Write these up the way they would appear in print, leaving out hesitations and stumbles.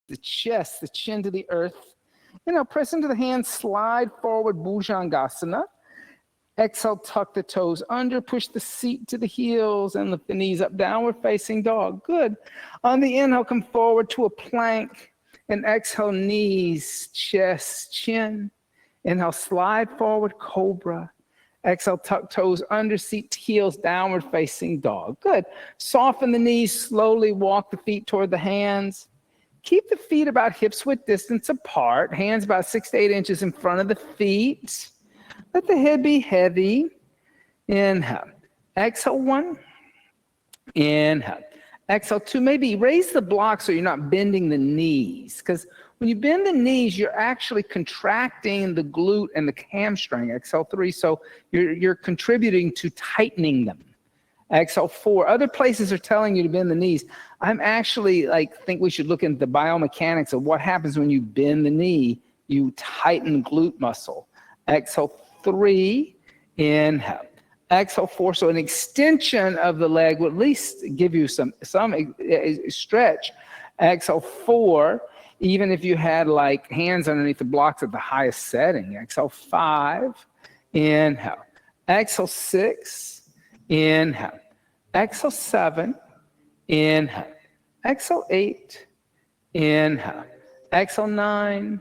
the chest, the chin to the earth. Press into the hands, slide forward, Bhujangasana. Exhale, tuck the toes under, push the seat to the heels, and lift the knees up, downward facing dog. Good. On the inhale, come forward to a plank, and exhale, knees, chest, chin. Inhale, slide forward, cobra. Exhale, tuck toes under, seat, heels, downward facing dog. Good. Soften the knees, slowly walk the feet toward the hands. Keep the feet about hips width distance apart, hands about 6 to 8 inches in front of the feet. Let the head be heavy. Inhale. Exhale, 1. Inhale. Exhale, 2. Maybe raise the block so you're not bending the knees, because when you bend the knees, you're actually contracting the glute and the hamstring. Exhale, 3. So you're contributing to tightening them. Exhale, 4. Other places are telling you to bend the knees. I'm actually think we should look into the biomechanics of what happens when you bend the knee. You tighten the glute muscle. Exhale, 3. Inhale. Exhale, 4. So an extension of the leg will at least give you some stretch. Exhale, 4. Even if you had hands underneath the blocks at the highest setting. Exhale, 5. Inhale. Exhale, 6. Inhale. Exhale, 7. Inhale. Exhale, 8. Inhale. Exhale, 9.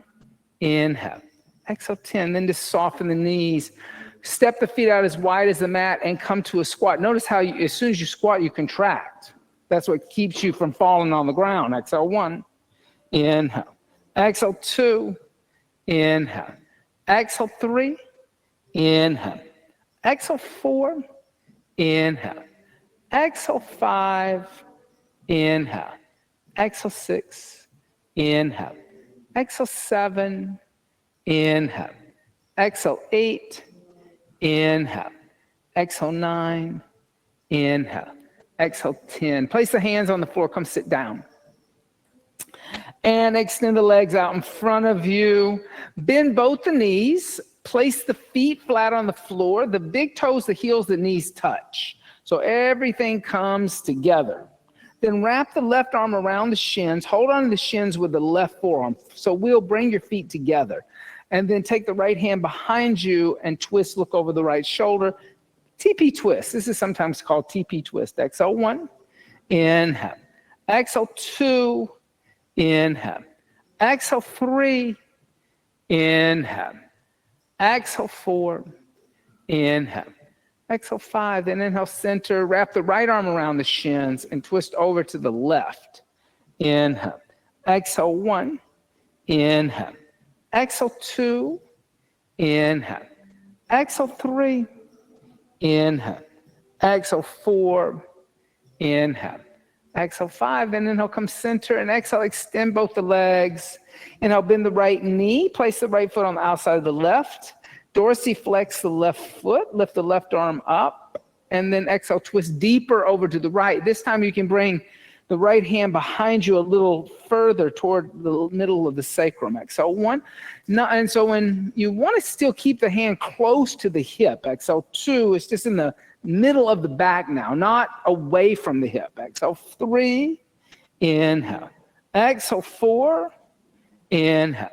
Inhale. Exhale, 10. Then just soften the knees. Step the feet out as wide as the mat and come to a squat. Notice how as soon as you squat, you contract. That's what keeps you from falling on the ground. Exhale, 1. Inhale. Exhale, 2. Inhale. Exhale, 3. Inhale. Exhale, 4. Inhale. Exhale, 5. Inhale. Exhale, 6. Inhale. Exhale, 7. Inhale. Exhale, 8. Inhale. Exhale, 9. Inhale. Exhale, 10. Place the hands on the floor. Come sit down. And extend the legs out in front of you. Bend both the knees. Place the feet flat on the floor. The big toes, the heels, the knees touch. So everything comes together. Then wrap the left arm around the shins. Hold on to the shins with the left forearm. So we'll bring your feet together. And then take the right hand behind you and twist, look over the right shoulder. TP twist. This is sometimes called TP twist. Exhale, 1. Inhale. Exhale, 2. Inhale. Exhale, 3. Inhale. Exhale, 4. Inhale. Exhale, 5. Then inhale, center. Wrap the right arm around the shins and twist over to the left. Inhale. Exhale, 1. Inhale. Exhale, 2. Inhale. Exhale, 3. Inhale. Exhale, 4. Inhale. Exhale, 5. Then inhale, come center. And exhale, extend both the legs. Inhale, bend the right knee. Place the right foot on the outside of the left. Dorsiflex the left foot. Lift the left arm up. And then exhale, twist deeper over to the right. This time you can bring the right hand behind you a little further toward the middle of the sacrum. Exhale, 1. And so when you want to still keep the hand close to the hip, exhale, 2. It's just in the middle of the back now, not away from the hip. Exhale, 3. Inhale. Exhale, 4. Inhale.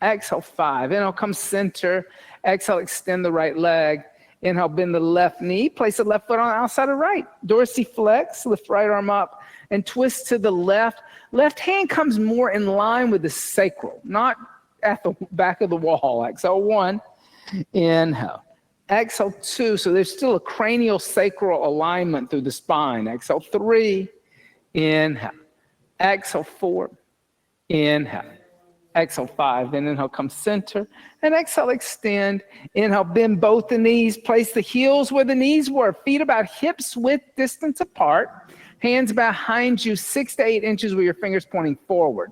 Exhale, 5. Inhale, come center. Exhale, extend the right leg. Inhale, bend the left knee. Place the left foot on the outside of right. Dorsiflex, lift right arm up and twist to the left. Left hand comes more in line with the sacral, not at the back of the wall. Exhale, 1. Inhale. Exhale, 2. So there's still a cranial sacral alignment through the spine. Exhale, 3. Inhale. Exhale, 4. Inhale. Exhale, 5. Then inhale, come center. And exhale, extend. Inhale, bend both the knees. Place the heels where the knees were. Feet about hips width distance apart. Hands behind you 6 to 8 inches with your fingers pointing forward.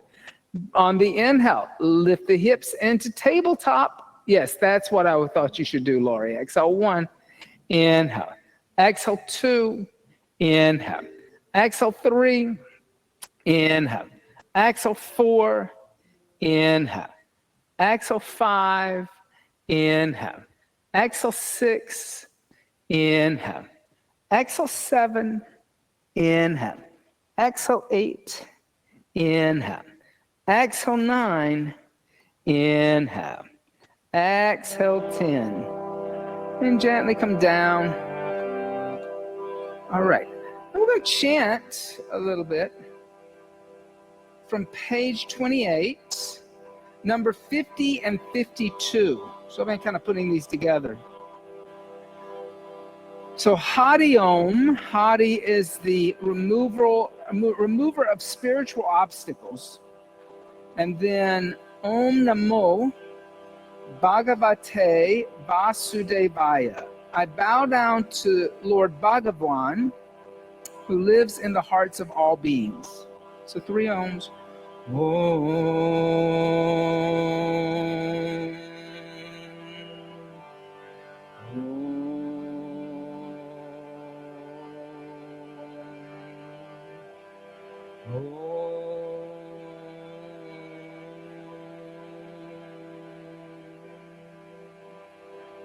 On the inhale, lift the hips into tabletop. Yes, that's what I thought you should do, Lori. Exhale, 1. Inhale. Exhale, 2. Inhale. Exhale, 3. Inhale. Exhale, 4. Inhale. Exhale, 5. Inhale. Exhale, 6. Inhale. Exhale, 7. Inhale. Exhale, 8. Inhale. Exhale 9. Inhale. Exhale 10. And gently come down. All right. Now we're going to chant a little bit from page 28, number 50 and 52. So I'm kind of putting these together. So Hari Om. Hari is the remover of spiritual obstacles. And then Om Namo Bhagavate Vasudevaya. I bow down to Lord Bhagavan, who lives in the hearts of all beings. So 3 Oms.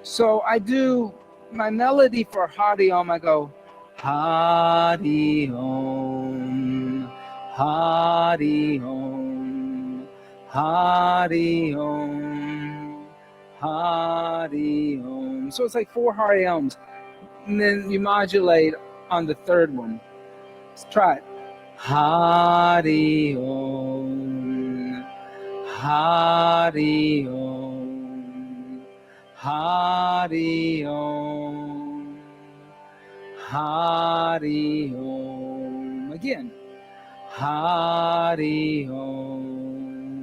So I do my melody for Hari Om. I go Hari Om, Hari Om, Hari Om, Hari Om. So it's like 4 Hari Oms. And then you modulate on the third one. Let's try it. Hari Om, Hari Om, Hari Om, Hari Om. Again. Hari Om,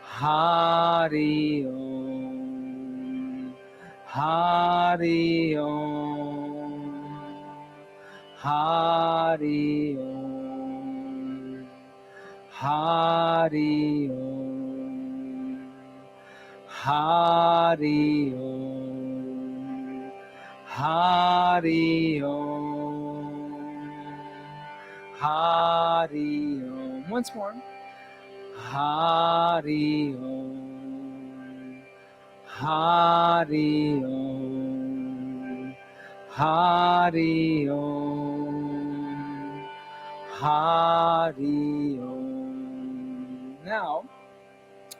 Hari Om, Hari Om, Hari Om, Hari Om, Hari Om, Hari Om, Hari Om. Once more. Hari Om, Hari Om, Hari Om, Hari Om. Now,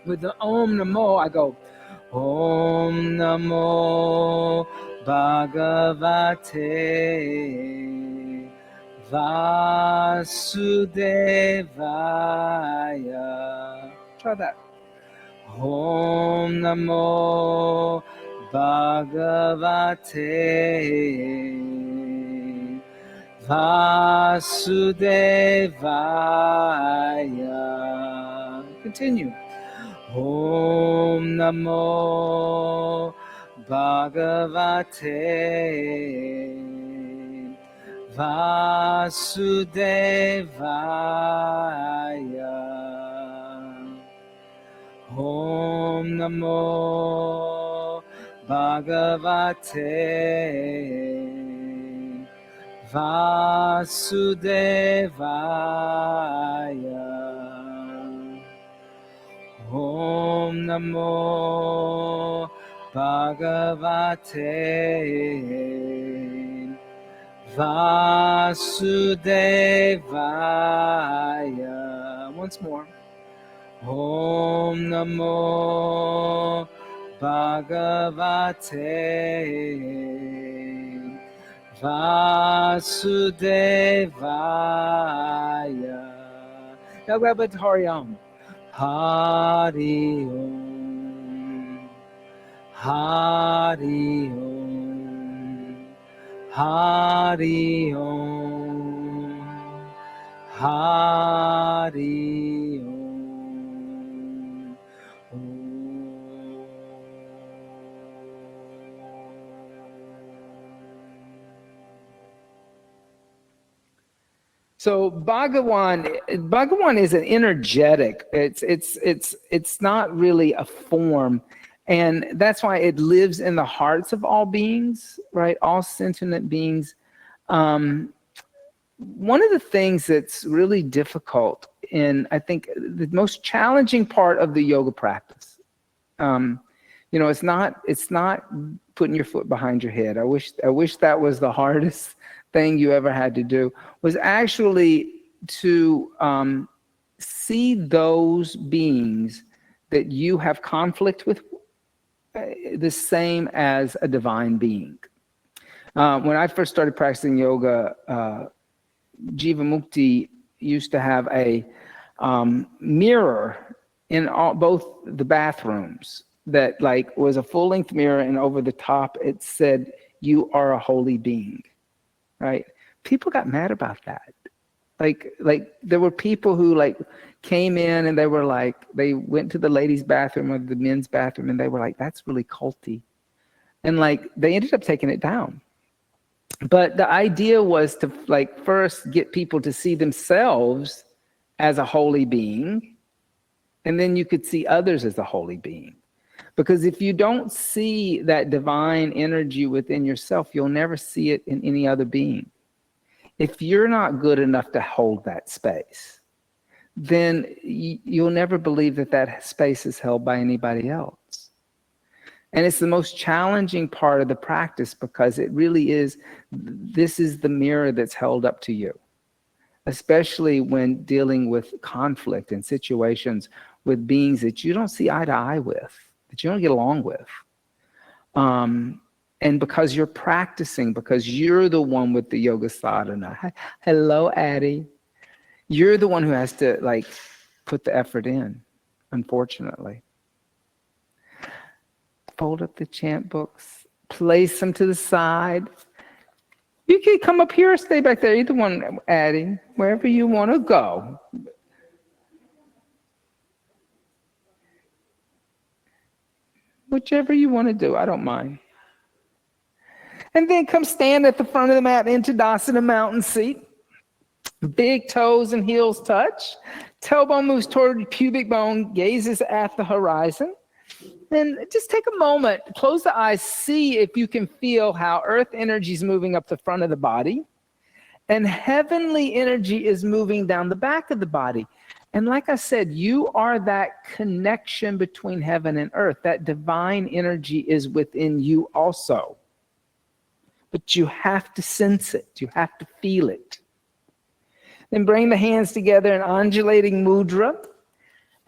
with the Om Namo, I go Om Namo Bhagavate Vasudevaya. Try that. Om Namo Bhagavate Vasudevaya. Continue. Om Namo Bhagavate Vasudevaya. Om Namo Bhagavate Vasudevaya. Om Namo Bhagavate Vasudevaya. Once more. Om Namo Bhagavate Vasudevaya. Now grab it to Hari Om. Hari Om, Hari Om, Hari Om, Hari Om. So Bhagawan is an energetic. It's not really a form, and that's why it lives in the hearts of all beings, right? All sentient beings. One of the things that's really difficult, and I think the most challenging part of the yoga practice, it's not putting your foot behind your head. I wish that was the hardest thing you ever had to do, was actually to see those beings that you have conflict with the same as a divine being. When I first started practicing yoga, Jivamukti used to have a mirror in both the bathrooms that like was a full-length mirror, and over the top it said, "You are a holy being," right? People got mad about that. Like there were people who like came in and they were like, they went to the ladies' bathroom or the men's bathroom and they were like, "That's really culty," and like they ended up taking it down. But the idea was to like first get people to see themselves as a holy being, and then you could see others as a holy being. Because if you don't see that divine energy within yourself, you'll never see it in any other being. If you're not good enough to hold that space, then you'll never believe that that space is held by anybody else. And it's the most challenging part of the practice, because it really is, this is the mirror that's held up to you, especially when dealing with conflict and situations with beings that you don't see eye to eye with, that you don't get along with. And because you're practicing, because you're the one with the yoga sadhana. Hello, Addie. You're the one who has to like put the effort in, unfortunately. Fold up the chant books, place them to the side. You can come up here or stay back there, either one, Addie, wherever you want to go. Whichever you want to do, I don't mind. And then come stand at the front of the mat in Tadasana mountain seat. Big toes and heels touch. Tailbone moves toward pubic bone, gazes at the horizon. And just take a moment, close the eyes, see if you can feel how earth energy is moving up the front of the body, and heavenly energy is moving down the back of the body. And like I said, you are that connection between heaven and earth. That divine energy is within you also. But you have to sense it. You have to feel it. Then bring the hands together in undulating mudra.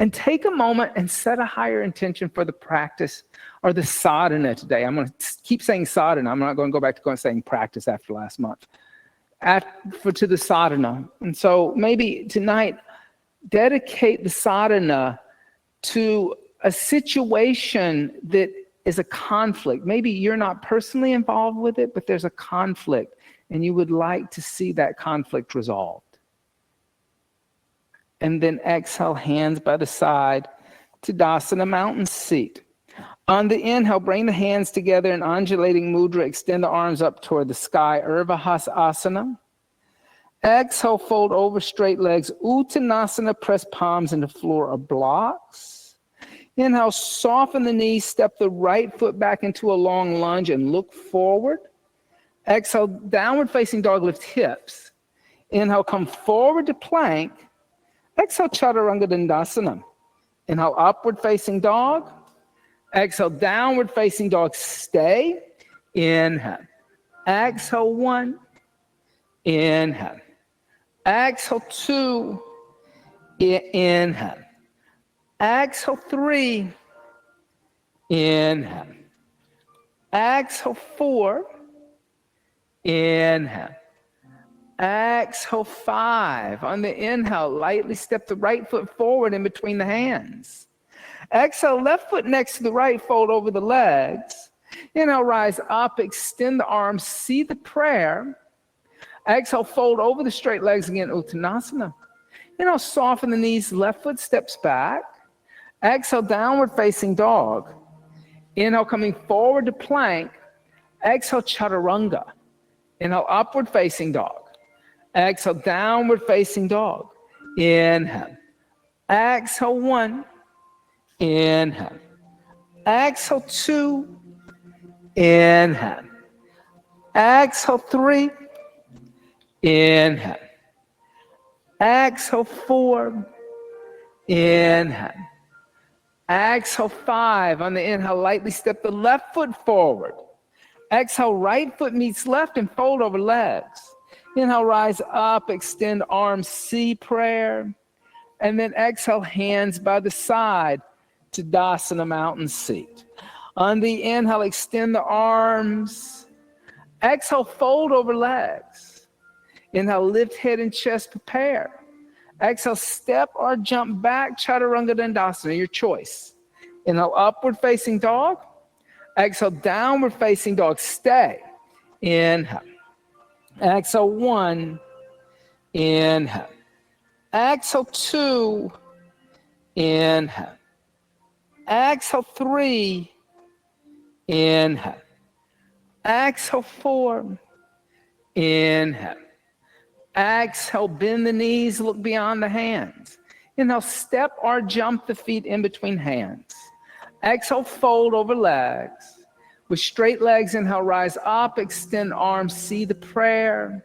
And take a moment and set a higher intention for the practice or the sadhana today. I'm going to keep saying sadhana. I'm not going to go back to saying practice after last month. To the sadhana. And so maybe tonight, dedicate the sadhana to a situation that is a conflict. Maybe you're not personally involved with it, but there's a conflict, and you would like to see that conflict resolved. And then exhale, hands by the side, Tadasana mountain seat. On the inhale, bring the hands together in undulating mudra. Extend the arms up toward the sky, Urvahasana. Exhale, fold over straight legs. Uttanasana, press palms into floor or blocks. Inhale, soften the knees. Step the right foot back into a long lunge and look forward. Exhale, downward facing dog, lift hips. Inhale, come forward to plank. Exhale, Chaturanga Dandasana. Inhale, upward facing dog. Exhale, downward facing dog. Stay. Inhale. Exhale, 1. Inhale. Exhale, 2. Inhale. Exhale, 3. Inhale. Exhale, 4. Inhale. Exhale, 5. On the inhale, lightly step the right foot forward in between the hands. Exhale, left foot next to the right, fold over the legs. Inhale, rise up, extend the arms, see the prayer. Exhale, fold over the straight legs again, Uttanasana. Inhale, soften the knees, left foot steps back. Exhale, downward facing dog. Inhale, coming forward to plank. Exhale, Chaturanga. Inhale, upward facing dog. Exhale, downward facing dog. Inhale. Exhale, 1. Inhale. Exhale, 2. Inhale. Exhale, 3. Inhale. Exhale, 4. Inhale. Exhale, 5. On the inhale, lightly step the left foot forward. Exhale, right foot meets left and fold over legs. Inhale, rise up, extend arms, see prayer. And then exhale, hands by the side to Tadasana, mountain seat. On the inhale, extend the arms. Exhale, fold over legs. Inhale, lift head and chest, prepare. Exhale, step or jump back, Chaturanga Dandasana, your choice. Inhale, upward facing dog. Exhale, downward facing dog, stay. Inhale. Exhale, 1. Inhale. Exhale, 2. Inhale. Exhale, 3. Inhale. Exhale, 4. Inhale. Exhale, bend the knees, look beyond the hands. Inhale, step or jump the feet in between hands. Exhale, fold over legs. With straight legs, inhale, rise up, extend arms, see the prayer.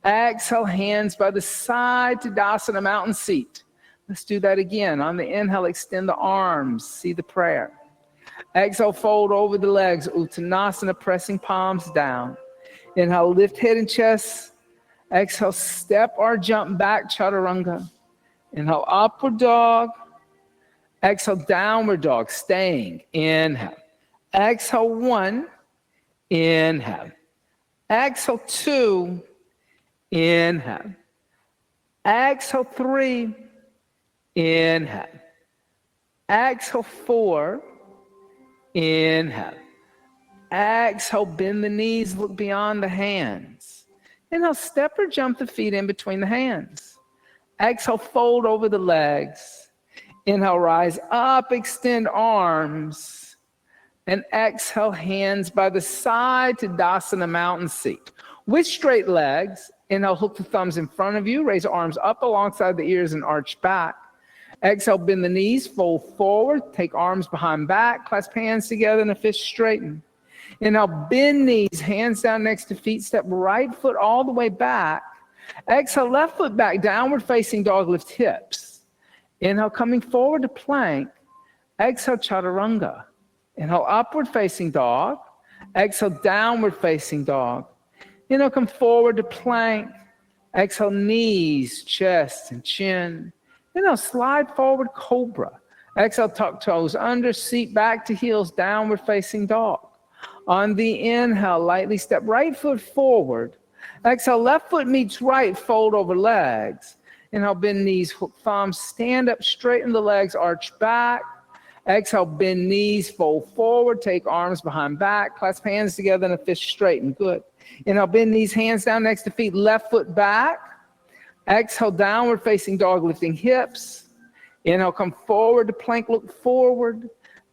Exhale, hands by the side to Tadasana, mountain seat. Let's do that again. On the inhale, extend the arms, see the prayer. Exhale, fold over the legs, Uttanasana, pressing palms down. Inhale, lift head and chest. Exhale, step or jump back, Chaturanga. Inhale, upward dog. Exhale, downward dog, staying. Inhale. Exhale, 1. Inhale. Exhale, 2. Inhale. Exhale, 3. Inhale. Exhale, 4. Inhale. Exhale, bend the knees, look beyond the hands. Inhale, step or jump the feet in between the hands. Exhale, fold over the legs. Inhale, rise up, extend arms. And exhale, hands by the side to Tadasana, mountain seat. With straight legs, inhale, hook the thumbs in front of you, raise arms up alongside the ears and arch back. Exhale, bend the knees, fold forward, take arms behind back, clasp hands together in a fist straighten. Inhale, bend knees, hands down next to feet, step right foot all the way back. Exhale, left foot back, downward facing dog, lift hips. Inhale, coming forward to plank. Exhale, Chaturanga. Inhale, upward facing dog. Exhale, downward facing dog. Inhale, come forward to plank. Exhale, knees, chest, and chin. Inhale, slide forward, cobra. Exhale, tuck toes under, seat back to heels, downward facing dog. On the inhale, lightly step right foot forward. Exhale, left foot meets right, fold over legs. Inhale, bend knees, hook thumbs, stand up, straighten the legs, arch back. Exhale, bend knees, fold forward, take arms behind back, clasp hands together in a fist straighten. Good. Inhale, bend knees, hands down next to feet, left foot back. Exhale, downward facing dog, lifting hips. Inhale, come forward to plank, look forward.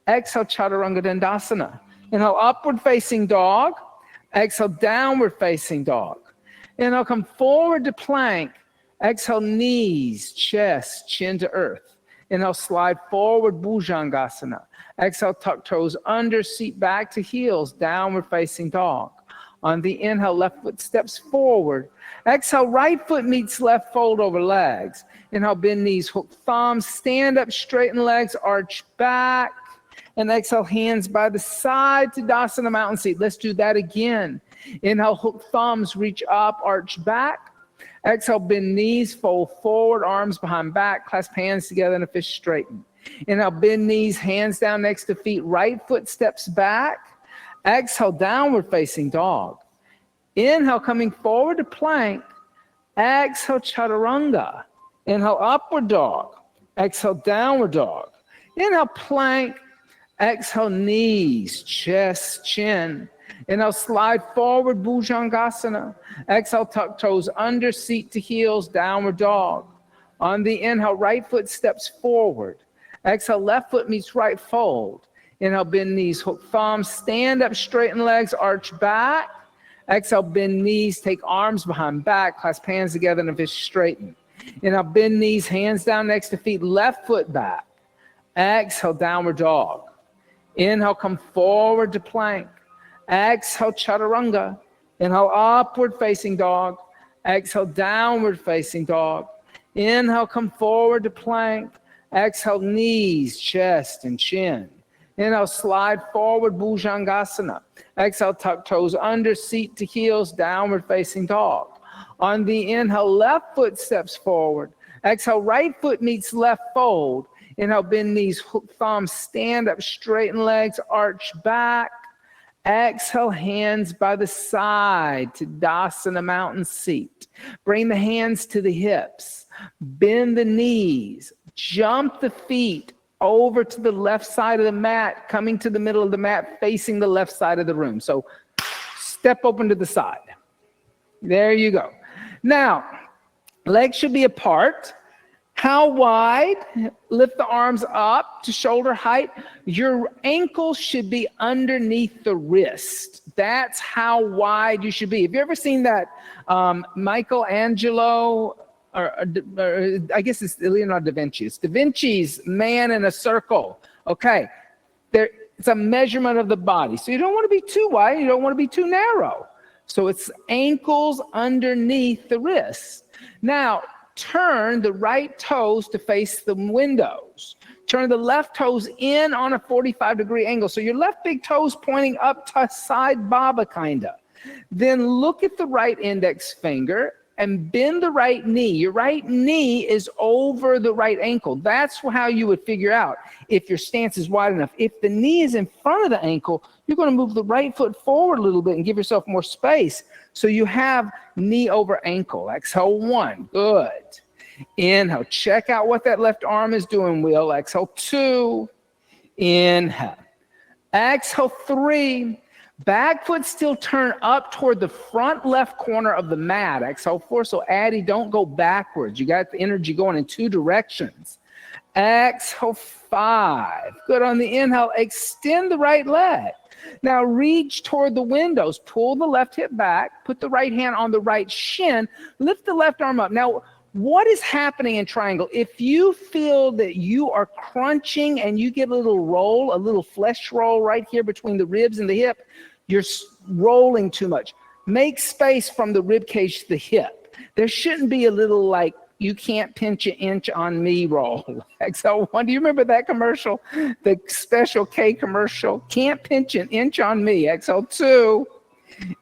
Exhale, Chaturanga Dandasana. Inhale, upward facing dog. Exhale, downward facing dog. Inhale, come forward to plank. Exhale, knees, chest, chin to earth. Inhale, slide forward, Bhujangasana. Exhale, tuck toes under, seat back to heels, downward facing dog. On the inhale, left foot steps forward. Exhale, right foot meets left, fold over legs. Inhale, bend knees, hook thumbs, stand up, straighten legs, arch back. And exhale, hands by the side to Tadasana, mountain seat. Let's do that again. Inhale, hook thumbs, reach up, arch back. Exhale, bend knees, fold forward, arms behind back, clasp hands together in a fist straighten. Inhale, bend knees, hands down next to feet, right foot steps back. Exhale, downward facing dog. Inhale, coming forward to plank. Exhale, Chaturanga. Inhale, upward dog. Exhale, downward dog. Inhale, plank. Exhale, knees, chest, chin. Inhale, slide forward, Bhujangasana. Exhale, tuck toes under, seat to heels, downward dog. On the inhale, right foot steps forward. Exhale, left foot meets right fold. Inhale, bend knees, hook thumbs, stand up, straighten legs, arch back. Exhale, bend knees, take arms behind back, clasp hands together in a fist straighten. Inhale, bend knees, hands down next to feet, left foot back. Exhale, downward dog. Inhale, come forward to plank. Exhale, Chaturanga. Inhale, upward facing dog. Exhale, downward facing dog. Inhale, come forward to plank. Exhale, knees, chest, and chin. Inhale, slide forward, Bhujangasana. Exhale, tuck toes under, seat to heels, downward facing dog. On the inhale, left foot steps forward. Exhale, right foot meets left fold. Inhale, bend knees, hook thumbs, stand up, straighten legs, arch back. Exhale, hands by the side to Dasana mountain seat. Bring the hands to the hips. Bend the knees. Jump the feet over to the left side of the mat, coming to the middle of the mat, facing the left side of the room. So step open to the side. There you go. Now, legs should be apart. How wide? Lift the arms up to shoulder height. Your ankles should be underneath the wrist. That's how wide you should be. Have you ever seen that Michelangelo, or I guess it's Leonardo da Vinci. It's Da Vinci's Man in a Circle. Okay, it's a measurement of the body. So you don't want to be too wide. You don't want to be too narrow. So it's ankles underneath the wrists. Now, turn the right toes to face the windows. Turn the left toes in on a 45-degree angle. So your left big toe's pointing up to side baba, kind of. Then look at the right index finger and bend the right knee. Your right knee is over the right ankle. That's how you would figure out if your stance is wide enough. If the knee is in front of the ankle, you're going to move the right foot forward a little bit and give yourself more space. So you have knee over ankle. Exhale, 1. Good. Inhale. Check out what that left arm is doing, Will. Exhale, 2. Inhale. Exhale, 3. Back foot still turn up toward the front left corner of the mat. Exhale, 4. So Addie, don't go backwards. You got the energy going in 2 directions. Exhale, 5. Good. On the inhale, extend the right leg. Now reach toward the windows. Pull the left hip back. Put the right hand on the right shin. Lift the left arm up. Now, what is happening in triangle? If you feel that you are crunching and you get a little roll, a little flesh roll right here between the ribs and the hip, you're rolling too much. Make space from the rib cage to the hip. There shouldn't be a little like, you can't pinch an inch on me roll. Exhale, 1. Do you remember that commercial? The Special K commercial? Can't pinch an inch on me. Exhale, 2.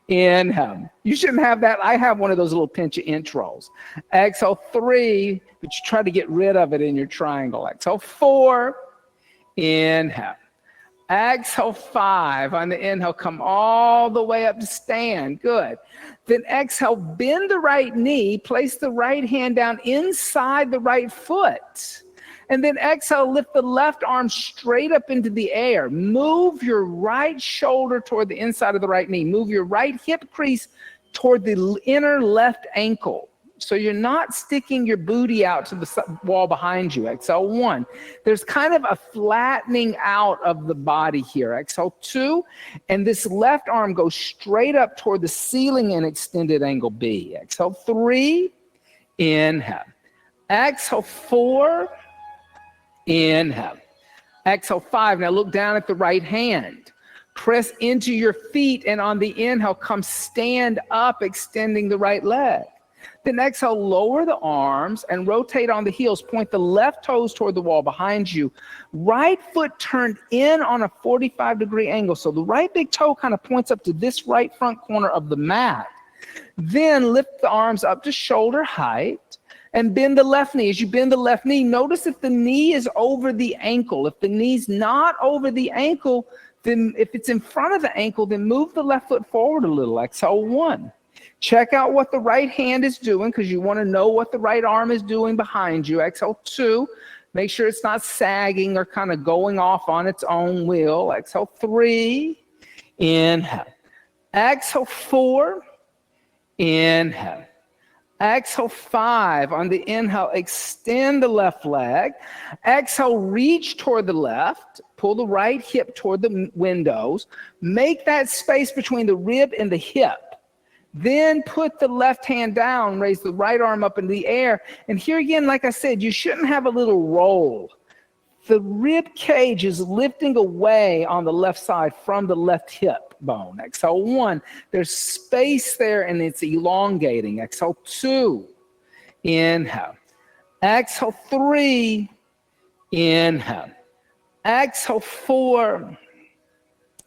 Inhale. You shouldn't have that. I have one of those little pinch an inch rolls. Exhale, 3, but you try to get rid of it in your triangle. Exhale, 4. Inhale. Exhale, 5. On the inhale, come all the way up to stand. Good. Then exhale, bend the right knee, place the right hand down inside the right foot. And then exhale, lift the left arm straight up into the air. Move your right shoulder toward the inside of the right knee. Move your right hip crease toward the inner left ankle. So you're not sticking your booty out to the wall behind you. Exhale, 1. There's kind of a flattening out of the body here. Exhale, 2. And this left arm goes straight up toward the ceiling in extended angle B. Exhale, 3. Inhale. Exhale, 4. Inhale. Exhale, 5. Now look down at the right hand. Press into your feet, and on the inhale, come stand up, extending the right leg. Then exhale, lower the arms and rotate on the heels. Point the left toes toward the wall behind you. Right foot turned in on a 45-degree angle. So the right big toe kind of points up to this right front corner of the mat. Then lift the arms up to shoulder height and bend the left knee. As you bend the left knee, notice if the knee is over the ankle. If the knee's not over the ankle, then if it's in front of the ankle, then move the left foot forward a little. Exhale, 1. Check out what the right hand is doing because you want to know what the right arm is doing behind you. Exhale, 2. Make sure it's not sagging or kind of going off on its own will. Exhale, 3. Inhale. Exhale, 4. Inhale. Exhale, 5. On the inhale, extend the left leg. Exhale, reach toward the left. Pull the right hip toward the windows. Make that space between the rib and the hip. Then put the left hand down, raise the right arm up in the air. And here again, like I said, you shouldn't have a little roll. The rib cage is lifting away on the left side from the left hip bone. Exhale, 1. There's space there and it's elongating. Exhale, 2. Inhale. Exhale, 3. Inhale. Exhale, 4.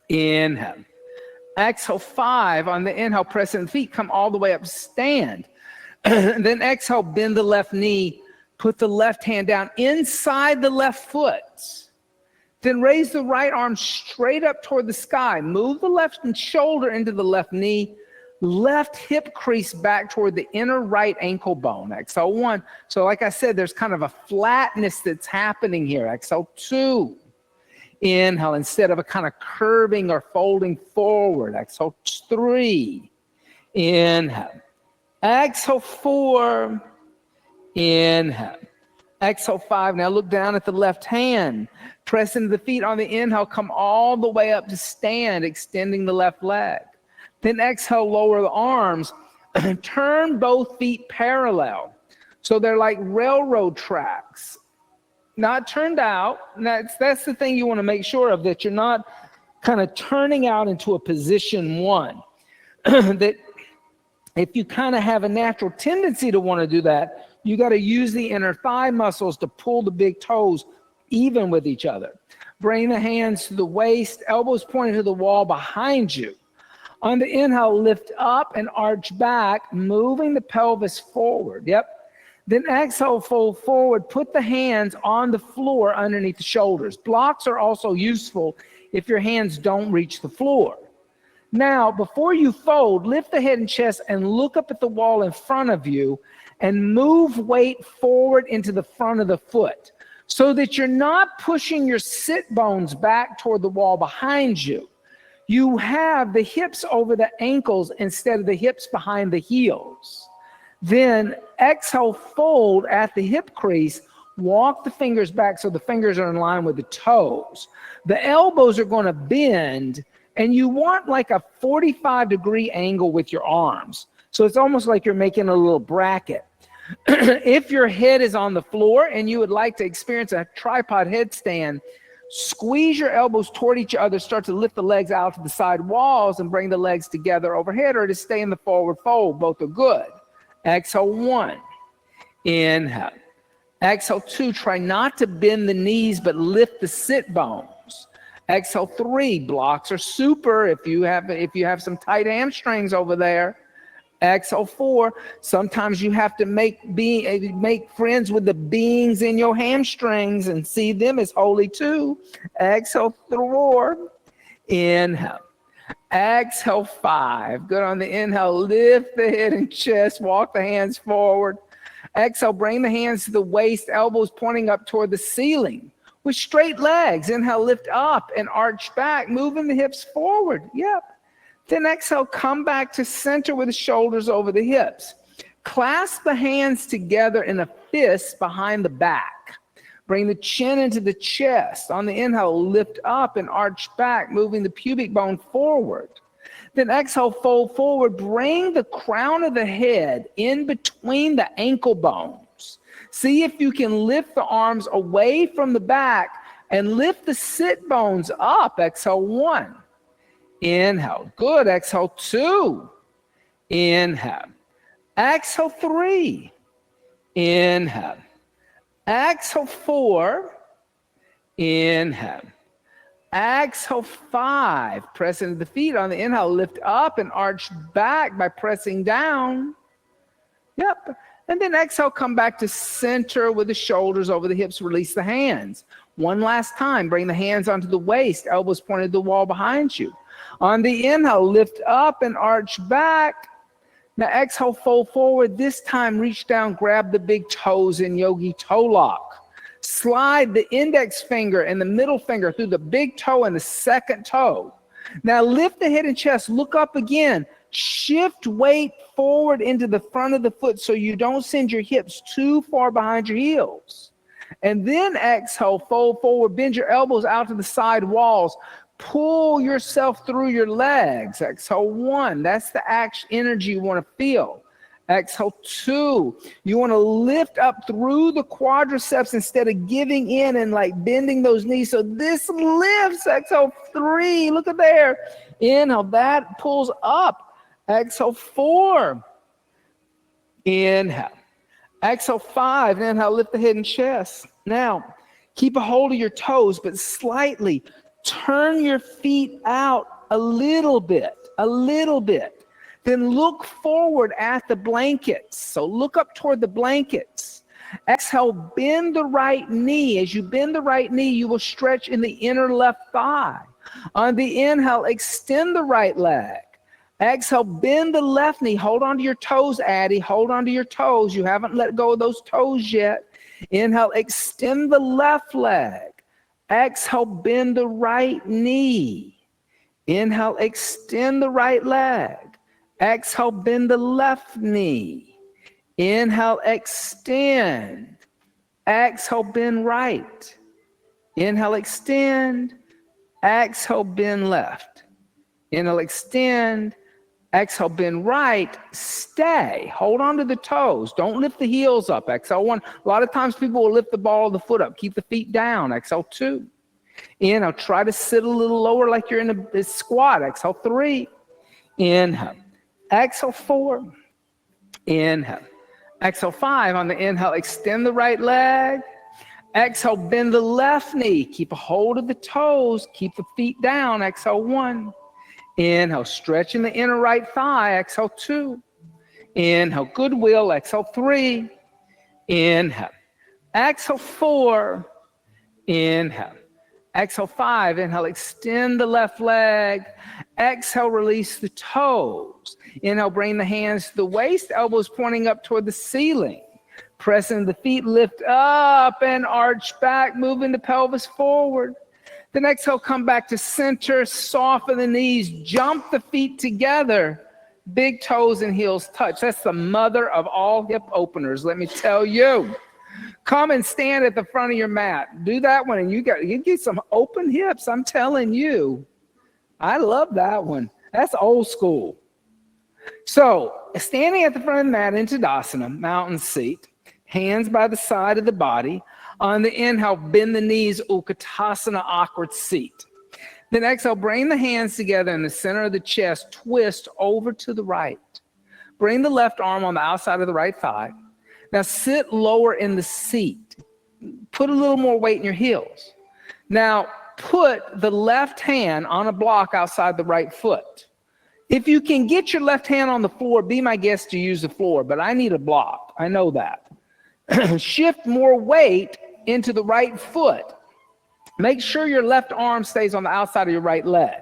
Inhale. Exhale, 5. On the inhale, press in the feet, come all the way up, stand. Then exhale, bend the left knee, Put the left hand down inside the left foot. Then raise the right arm straight up toward the sky. Move the left shoulder into the left knee. Left hip crease back toward the inner right ankle bone. Exhale 1. So like I said, there's kind of a flatness that's happening here. Exhale 2. Inhale, instead of a kind of curving or folding forward. Exhale 3. Inhale. Exhale 4. Inhale. Exhale 5. Now look down at the left hand. Press into the feet on the inhale. Come all the way up to stand, extending the left leg. Then exhale, lower the arms. Turn both feet parallel. So they're like railroad tracks. Not turned out. That's the thing you want to make sure of, that you're not kind of turning out into a position 1. That if you kind of have a natural tendency to want to do that, you got to use the inner thigh muscles to pull the big toes even with each other. Bring the hands to the waist, elbows pointing to the wall behind you. On the inhale, lift up and arch back, moving the pelvis forward. Yep. Then exhale, fold forward. Put the hands on the floor underneath the shoulders. Blocks are also useful if your hands don't reach the floor. Now, before you fold, lift the head and chest and look up at the wall in front of you and move weight forward into the front of the foot so that you're not pushing your sit bones back toward the wall behind you. You have the hips over the ankles instead of the hips behind the heels. Then exhale, fold at the hip crease. Walk the fingers back so the fingers are in line with the toes. The elbows are going to bend, and you want like a 45-degree angle with your arms. So it's almost like you're making a little bracket. If your head is on the floor and you would like to experience a tripod headstand, squeeze your elbows toward each other, start to lift the legs out to the side walls and bring the legs together overhead, or to stay in the forward fold. Both are good. Exhale 1. Inhale. Exhale 2. Try not to bend the knees, but lift the sit bones. Exhale 3. Blocks are super if you have some tight hamstrings over there. Exhale 4. Sometimes you have to make friends with the beings in your hamstrings and see them as holy too. Exhale 4. Inhale. Exhale 5. Good on the inhale. Lift the head and chest. Walk the hands forward. Exhale. Bring the hands to the waist. Elbows pointing up toward the ceiling. With straight legs. Inhale. Lift up and arch back. Moving the hips forward. Yep. Then exhale, come back to center with the shoulders over the hips. Clasp the hands together in a fist behind the back. Bring the chin into the chest. On the inhale, lift up and arch back, moving the pubic bone forward. Then exhale, fold forward. Bring the crown of the head in between the ankle bones. See if you can lift the arms away from the back and lift the sit bones up. Exhale 1. Inhale. Good. Exhale 2. Inhale. Exhale 3. Inhale. Exhale 4. Inhale. Exhale 5. Press into the feet on the inhale. Lift up and arch back by pressing down. Yep. And then exhale, come back to center with the shoulders over the hips. Release the hands. One last time. Bring the hands onto the waist. Elbows pointed to the wall behind you. On the inhale, lift up and arch back. Now exhale, fold forward. This time, reach down, grab the big toes in yogi toe lock. Slide the index finger and the middle finger through the big toe and the second toe. Now lift the head and chest, look up again. Shift weight forward into the front of the foot so you don't send your hips too far behind your heels. And then exhale, fold forward, bend your elbows out to the side walls. Pull yourself through your legs. Exhale 1. That's the energy you want to feel. Exhale 2. You want to lift up through the quadriceps instead of giving in and like bending those knees. So this lifts. Exhale 3. Look at there. Inhale. That pulls up. Exhale 4. Inhale. Exhale 5. Inhale. Lift the head and chest. Now, keep a hold of your toes, but slightly turn your feet out a little bit. Then look forward at the blankets. So look up toward the blankets. Exhale, bend the right knee. As you bend the right knee, you will stretch in the inner left thigh. On the inhale, extend the right leg. Exhale, bend the left knee. Hold on to your toes, Addie. Hold on to your toes. You haven't let go of those toes yet. Inhale, extend the left leg. Exhale, bend the right knee. Inhale, extend the right leg. Exhale, bend the left knee. Inhale, extend. Exhale, bend right. Inhale, extend. Exhale, bend left. Inhale, extend. Exhale, bend right. Stay. Hold on to the toes. Don't lift the heels up. Exhale 1. A lot of times people will lift the ball of the foot up. Keep the feet down. Exhale 2. Inhale, try to sit a little lower like you're in a squat. Exhale 3. Inhale. Exhale 4. Inhale. Exhale 5. On the inhale, extend the right leg. Exhale, bend the left knee. Keep a hold of the toes. Keep the feet down. Exhale 1. Inhale, stretching the inner right thigh. Exhale 2. Inhale, goodwill. Exhale 3. Inhale. Exhale 4. Inhale. Exhale 5. Inhale, extend the left leg. Exhale, release the toes. Inhale, bring the hands to the waist, elbows pointing up toward the ceiling. Pressing the feet, lift up and arch back, moving the pelvis forward. Then exhale, come back to center, soften the knees, jump the feet together. Big toes and heels touch. That's the mother of all hip openers, let me tell you. Come and stand at the front of your mat. Do that one and you get some open hips, I'm telling you. I love that one. That's old school. So, standing at the front of the mat in Tadasana, mountain seat, hands by the side of the body. On the inhale, bend the knees, Utkatasana, awkward seat. Then exhale, bring the hands together in the center of the chest, twist over to the right. Bring the left arm on the outside of the right thigh. Now sit lower in the seat. Put a little more weight in your heels. Now put the left hand on a block outside the right foot. If you can get your left hand on the floor, be my guest to use the floor, but I need a block. I know that. Shift more weight into the right foot. Make sure your left arm stays on the outside of your right leg.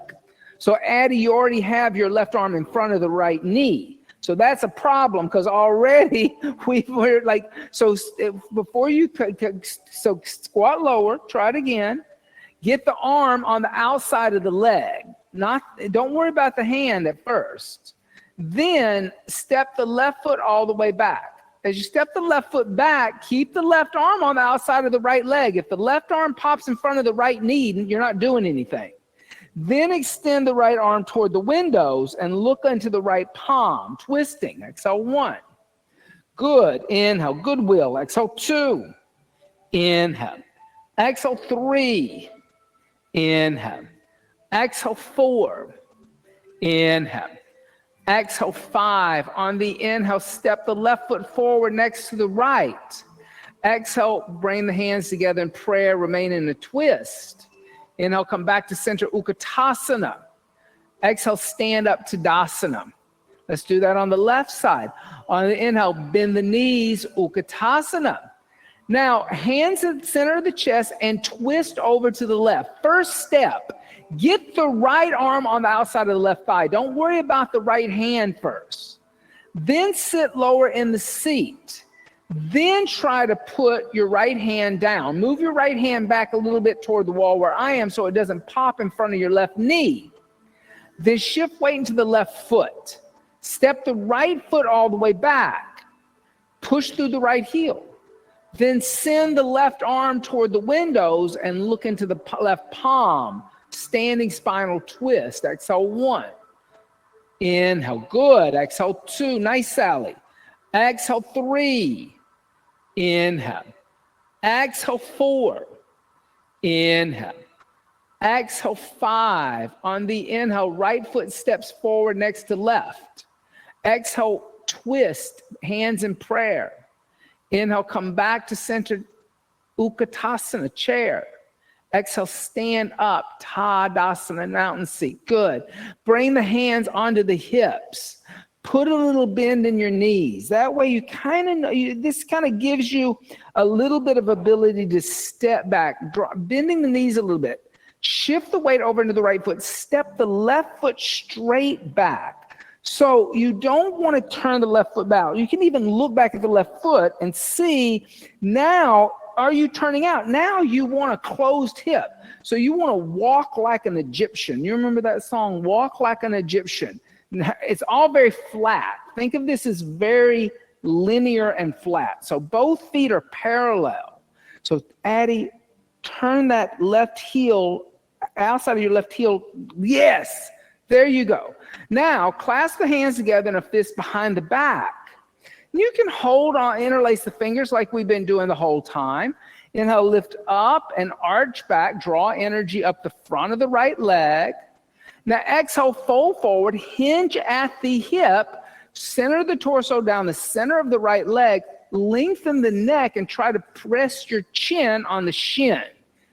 So Addie, you already have your left arm in front of the right knee. So that's a problem because already we're like, so before you, so squat lower, try it again. Get the arm on the outside of the leg. Don't worry about the hand at first. Then step the left foot all the way back. As you step the left foot back, keep the left arm on the outside of the right leg. If the left arm pops in front of the right knee, you're not doing anything. Then extend the right arm toward the windows and look into the right palm, twisting. Exhale 1. Good. Inhale. Goodwill. Exhale 2. Inhale. Exhale 3. Inhale. Exhale 4. Inhale. Exhale 5. On the inhale, step the left foot forward next to the right. Exhale, bring the hands together in prayer, remain in a twist. Inhale, come back to center, Utkatasana. Exhale, stand up to Tadasana. Let's do that on the left side. On the inhale, bend the knees, Utkatasana. Now, hands at the center of the chest and twist over to the left. First step. Get the right arm on the outside of the left thigh. Don't worry about the right hand first. Then sit lower in the seat. Then try to put your right hand down. Move your right hand back a little bit toward the wall where I am so it doesn't pop in front of your left knee. Then shift weight into the left foot. Step the right foot all the way back. Push through the right heel. Then send the left arm toward the windows and look into the left palm. Standing spinal twist. Exhale 1. Inhale. Good. Exhale 2. Nice, Sally. Exhale 3. Inhale. Exhale 4. Inhale. Exhale 5. On the inhale, right foot steps forward next to left. Exhale, twist, hands in prayer. Inhale, come back to center, Utkatasana, chair. Exhale, stand up, Tadasana, mountain seat. Good. Bring the hands onto the hips. put a little bend in your knees. That way you kind of know, this kind of gives you a little bit of ability to step back, bending the knees a little bit. Shift the weight over into the right foot. Step the left foot straight back. So you don't want to turn the left foot back. You can even look back at the left foot and see, now, are you turning out? Now you want a closed hip. So you want to walk like an Egyptian. You remember that song, Walk Like an Egyptian? It's all very flat. Think of this as very linear and flat. So both feet are parallel. So Addie, turn that left heel, outside of your left heel. Yes, there you go. Now clasp the hands together in a fist behind the back. You can hold on, interlace the fingers like we've been doing the whole time. Inhale, lift up and arch back. Draw energy up the front of the right leg. Now exhale, fold forward, hinge at the hip, center the torso down the center of the right leg, lengthen the neck and try to press your chin on the shin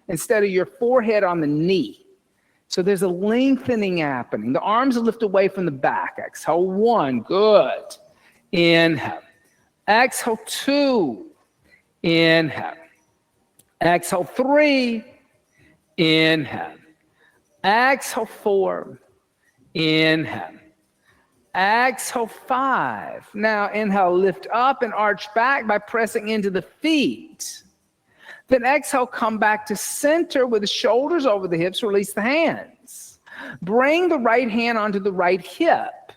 instead of your forehead on the knee. So there's a lengthening happening. The arms lift away from the back. Exhale, 1, good. Inhale. Exhale, 2. Inhale. Exhale, 3. Inhale. Exhale, 4. Inhale. Exhale, 5. Now inhale, lift up and arch back by pressing into the feet. Then exhale, come back to center with the shoulders over the hips, release the hands. Bring the right hand onto the right hip.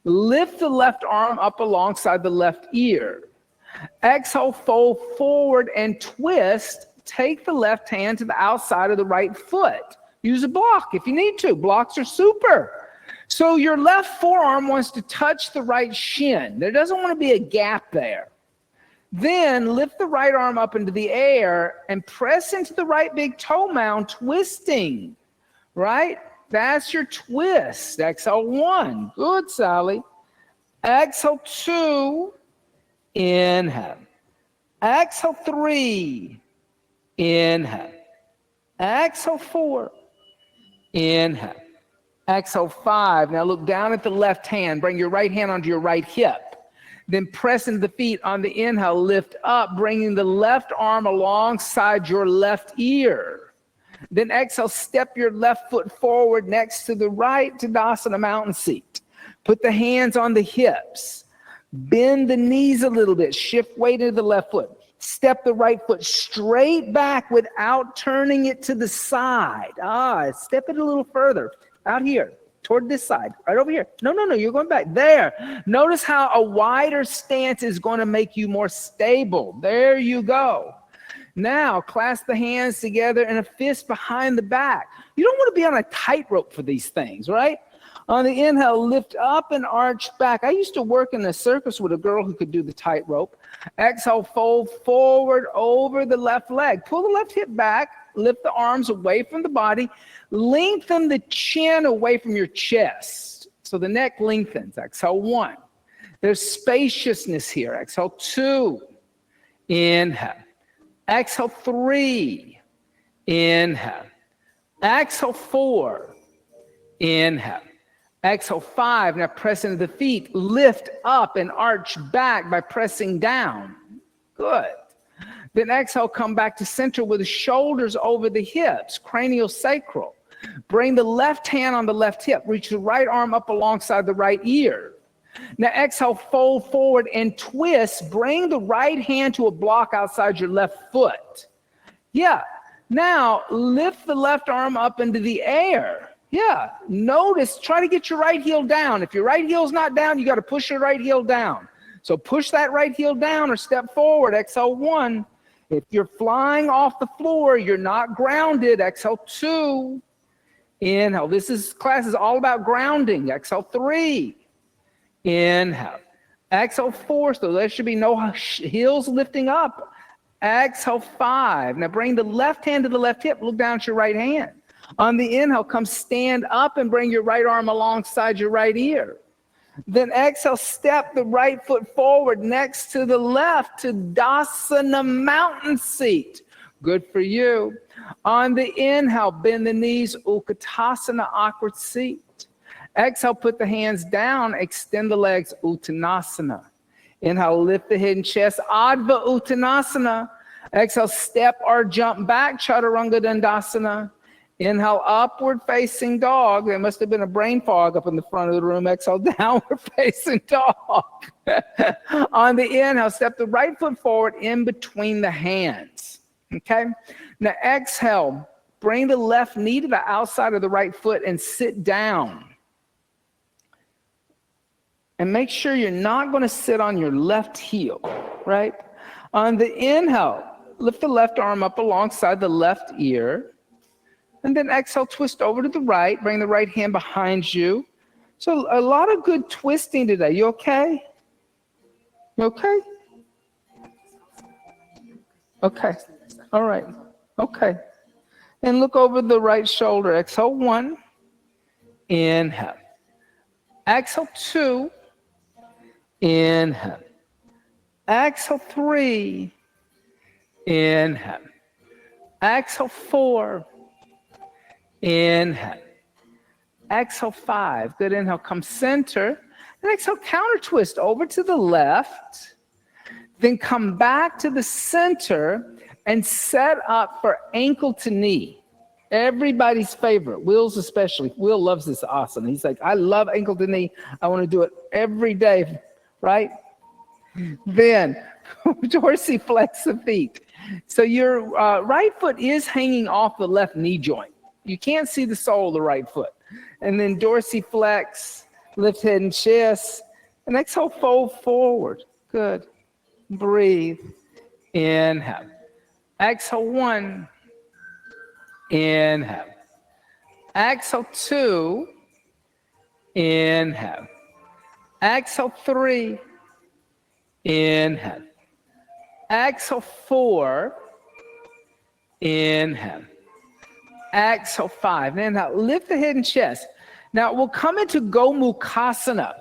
Lift the left arm up alongside the left ear. Exhale, fold forward and twist. Take the left hand to the outside of the right foot. Use a block if you need to. Blocks are super. So your left forearm wants to touch the right shin. There doesn't want to be a gap there. Then lift the right arm up into the air and press into the right big toe mound, twisting, right? That's your twist. Exhale, 1. Good, Sally. Exhale, 2. Inhale. Exhale, 3. Inhale. Exhale, 4. Inhale. Exhale, 5. Now look down at the left hand. Bring your right hand onto your right hip. Then press into the feet on the inhale. Lift up, bringing the left arm alongside your left ear. Then exhale, step your left foot forward next to the right, Tadasana mountain seat. Put the hands on the hips. Bend the knees a little bit. Shift weight into the left foot. Step the right foot straight back without turning it to the side. Step it a little further. Out here, toward this side, right over here. No, you're going back. There. Notice how a wider stance is going to make you more stable. There you go. Now, clasp the hands together in a fist behind the back. You don't want to be on a tightrope for these things, right? On the inhale, lift up and arch back. I used to work in a circus with a girl who could do the tightrope. Exhale, fold forward over the left leg. Pull the left hip back. Lift the arms away from the body. Lengthen the chin away from your chest. So the neck lengthens. Exhale, 1. There's spaciousness here. Exhale, 2. Inhale. Exhale, 3. Inhale. Exhale, 4. Inhale. Exhale, 5. Now press into the feet. Lift up and arch back by pressing down. Good. Then exhale, come back to center with the shoulders over the hips, cranial sacral. Bring the left hand on the left hip. Reach the right arm up alongside the right ear. Now exhale, fold forward and twist. Bring the right hand to a block outside your left foot. Yeah. Now lift the left arm up into the air. Yeah. Notice, try to get your right heel down. If your right heel's not down, you got to push your right heel down. So push that right heel down or step forward. Exhale, 1. If you're flying off the floor, you're not grounded. Exhale, 2. Inhale. Class is all about grounding. Exhale, 3. Inhale. Exhale, 4. So there should be no heels lifting up. Exhale, 5. Now bring the left hand to the left hip. Look down at your right hand. On the inhale, come stand up and bring your right arm alongside your right ear. Then exhale, step the right foot forward next to the left to Dasana mountain seat. Good for you. On the inhale, bend the knees, Utkatasana awkward seat. Exhale, put the hands down, extend the legs, Uttanasana. Inhale, lift the head and chest, Adva Uttanasana. Exhale, step or jump back, Chaturanga Dandasana. Inhale, upward facing dog. There must have been a brain fog up in the front of the room. Exhale, downward facing dog. On the inhale, step the right foot forward in between the hands. Okay? Now exhale, bring the left knee to the outside of the right foot and sit down. And make sure you're not going to sit on your left heel, right? On the inhale, lift the left arm up alongside the left ear. And then exhale, twist over to the right. Bring the right hand behind you. So a lot of good twisting today. You okay? You okay? Okay. All right. Okay. And look over the right shoulder. Exhale, 1. Inhale. Exhale, 2. Inhale. Exhale, 3. Inhale. Exhale, 4. Inhale. Exhale, 5. Good. Inhale, come center. And exhale, counter twist over to the left. Then come back to the center and set up for ankle to knee. Everybody's favorite, Will's especially. Will loves this asana. He's like, I love ankle to knee. I want to do it every day, right? Then dorsiflex the feet. So your right foot is hanging off the left knee joint. You can't see the sole of the right foot. And then dorsiflex, lift head and chest. And exhale, fold forward. Good. Breathe. Inhale. Exhale, 1. Inhale. Exhale, 2. Inhale. Exhale, 3. Inhale. Exhale, 4. Inhale. Exhale, 5. Inhale. Lift the head and chest. Now we'll come into Gomukhasana.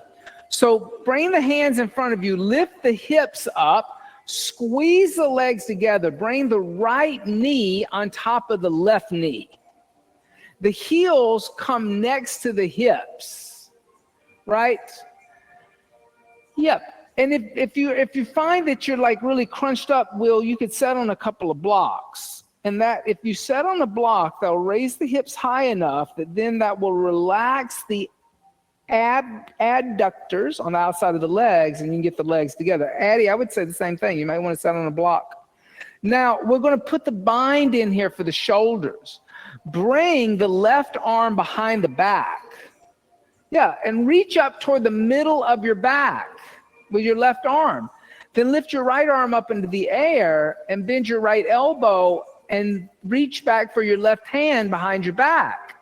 So bring the hands in front of you. Lift the hips up. Squeeze the legs together. Bring the right knee on top of the left knee. The heels come next to the hips, right? Yep. And if you find that you're like really crunched up, Will, you could set on a couple of blocks. And that if you set on a block, they'll raise the hips high enough that then that will relax the adductors on the outside of the legs, and you can get the legs together. Addie, I would say the same thing. You might want to set on a block. Now, we're going to put the bind in here for the shoulders. Bring the left arm behind the back. Yeah, and reach up toward the middle of your back with your left arm. Then lift your right arm up into the air and bend your right elbow and reach back for your left hand behind your back.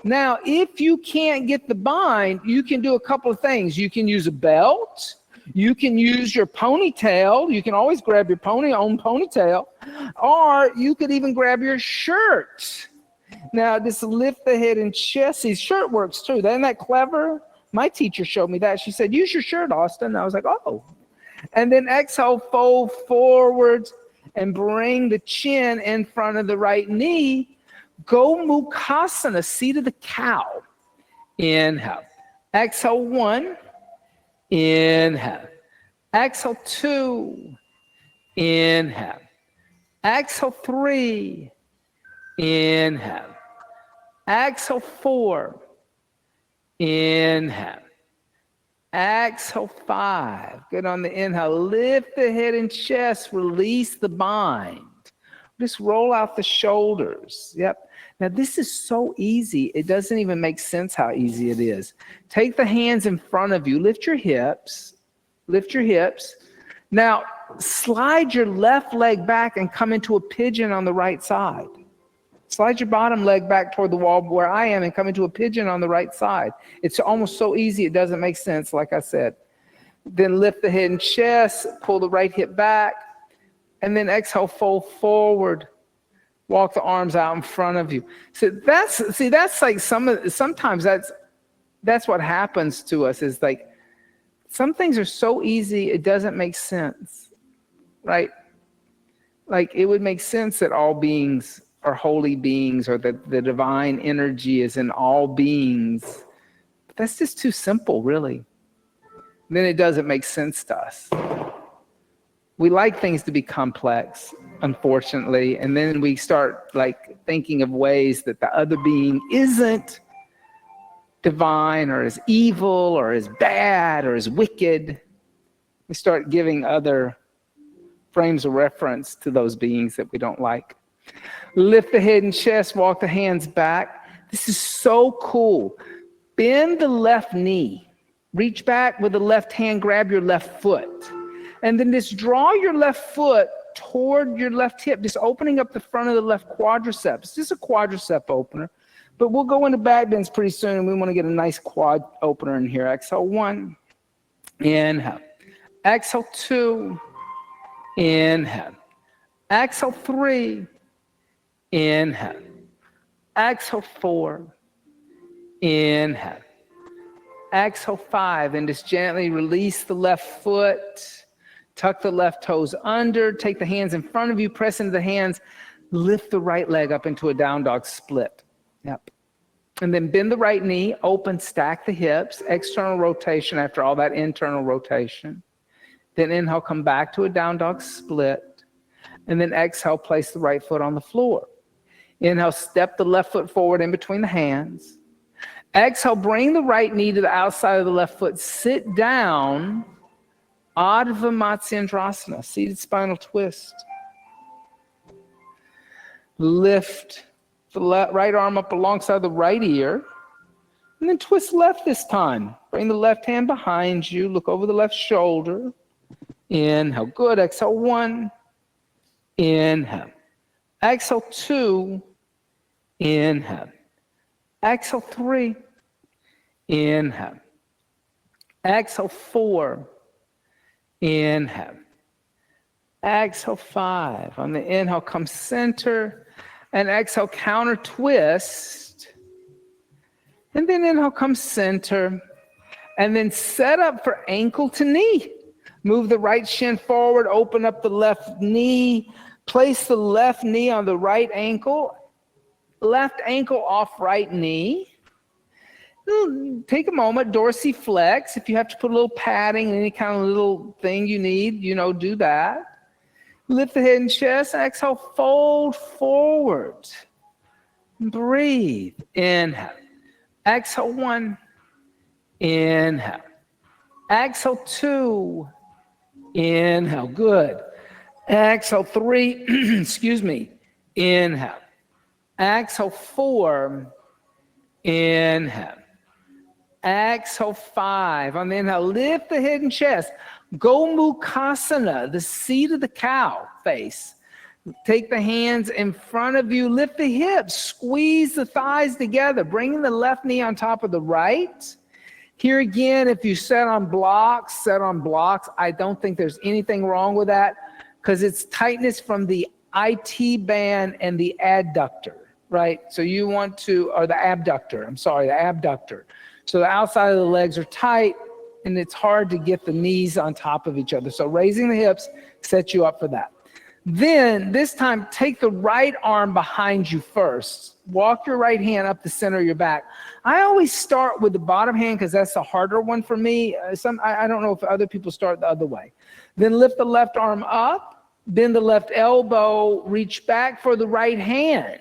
Now, if you can't get the bind, you can do a couple of things. You can use a belt. You can use your ponytail. You can always grab your own ponytail. Or you could even grab your shirt. Now, just lift the head and chest. See, shirt works too. Isn't that clever? My teacher showed me that. She said, use your shirt, Austin. I was like, oh. And then exhale, fold forwards and bring the chin in front of the right knee. Gomukhasana, seat of the cow. Inhale. Exhale, 1. Inhale. Exhale, 2. Inhale. Exhale, 3. Inhale. Exhale, 4. Inhale. Exhale, 5. Good on the inhale. Lift the head and chest. Release the bind. Just roll out the shoulders. Yep. Now, this is so easy. It doesn't even make sense how easy it is. Take the hands in front of you. Lift your hips. Lift your hips. Now, slide your left leg back and come into a pigeon on the right side. Slide your bottom leg back toward the wall where I am and come into a pigeon on the right side. It's almost so easy it doesn't make sense, like I said. Then lift the head and chest, pull the right hip back, and then exhale, fold forward. Walk the arms out in front of you. So that's like sometimes that's what happens to us, is like some things are so easy it doesn't make sense, right? Like it would make sense that all beings are holy beings, or that the divine energy is in all beings. that's just too simple, really. Then it doesn't make sense to us. We like things to be complex, unfortunately, and then we start like thinking of ways that the other being isn't divine or is evil or is bad or is wicked. We start giving other frames of reference to those beings that we don't like. Lift the head and chest, walk the hands back. This is so cool. Bend the left knee. Reach back with the left hand, grab your left foot. And then just draw your left foot toward your left hip, just opening up the front of the left quadriceps. Just a quadricep opener. But we'll go into back bends pretty soon, and we want to get a nice quad opener in here. Exhale, 1. Inhale. Exhale, 2. Inhale. Exhale, 3. Inhale. Exhale, 4. Inhale. Exhale, 5. And just gently release the left foot. Tuck the left toes under. Take the hands in front of you. Press into the hands. Lift the right leg up into a down dog split. Yep. And then bend the right knee. Open, stack the hips. External rotation after all that internal rotation. Then inhale, come back to a down dog split. And then exhale, place the right foot on the floor. Inhale, step the left foot forward in between the hands. Exhale, bring the right knee to the outside of the left foot. Sit down, Ardha Matsyendrasana, seated spinal twist. Lift the right arm up alongside the right ear. And then twist left this time. Bring the left hand behind you. Look over the left shoulder. Inhale, good. Exhale, 1. Inhale. Exhale, 2. Inhale. Exhale, 3. Inhale. Exhale, 4. Inhale. Exhale, 5. On the inhale, come center. And exhale, counter twist. And then inhale, come center. And then set up for ankle to knee. Move the right shin forward, open up the left knee. Place the left knee on the right ankle. Left ankle off right knee. Take a moment, dorsiflex. If you have to put a little padding, any kind of little thing you need, do that. Lift the head and chest. Exhale, fold forward. Breathe. Inhale. Exhale, 1. Inhale. Exhale, 2. Inhale. Good. Exhale, 3. Excuse me. Inhale. Exhale, 4. Inhale. Exhale, 5. On the inhale, lift the head and chest. Gomukhasana, the seat of the cow face. Take the hands in front of you. Lift the hips. Squeeze the thighs together. Bringing the left knee on top of the right. Here again, if you set on blocks. I don't think there's anything wrong with that because it's tightness from the IT band and the adductor, right? So you want to, or the abductor, the abductor. So the outside of the legs are tight and it's hard to get the knees on top of each other. So raising the hips sets you up for that. Then this time, take the right arm behind you first. Walk your right hand up the center of your back. I always start with the bottom hand because that's the harder one for me. I don't know if other people start the other way. Then lift the left arm up, bend the left elbow, reach back for the right hand.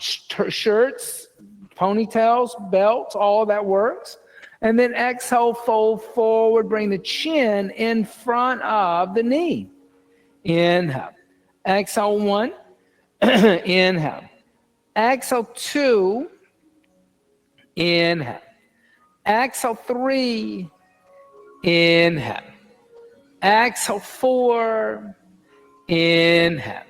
Shirts, ponytails, belts, all of that works. And then exhale, fold forward, bring the chin in front of the knee. Inhale. Exhale, 1. Inhale. Exhale, 2. Inhale. Exhale, 3. Inhale. Exhale, 4. Inhale.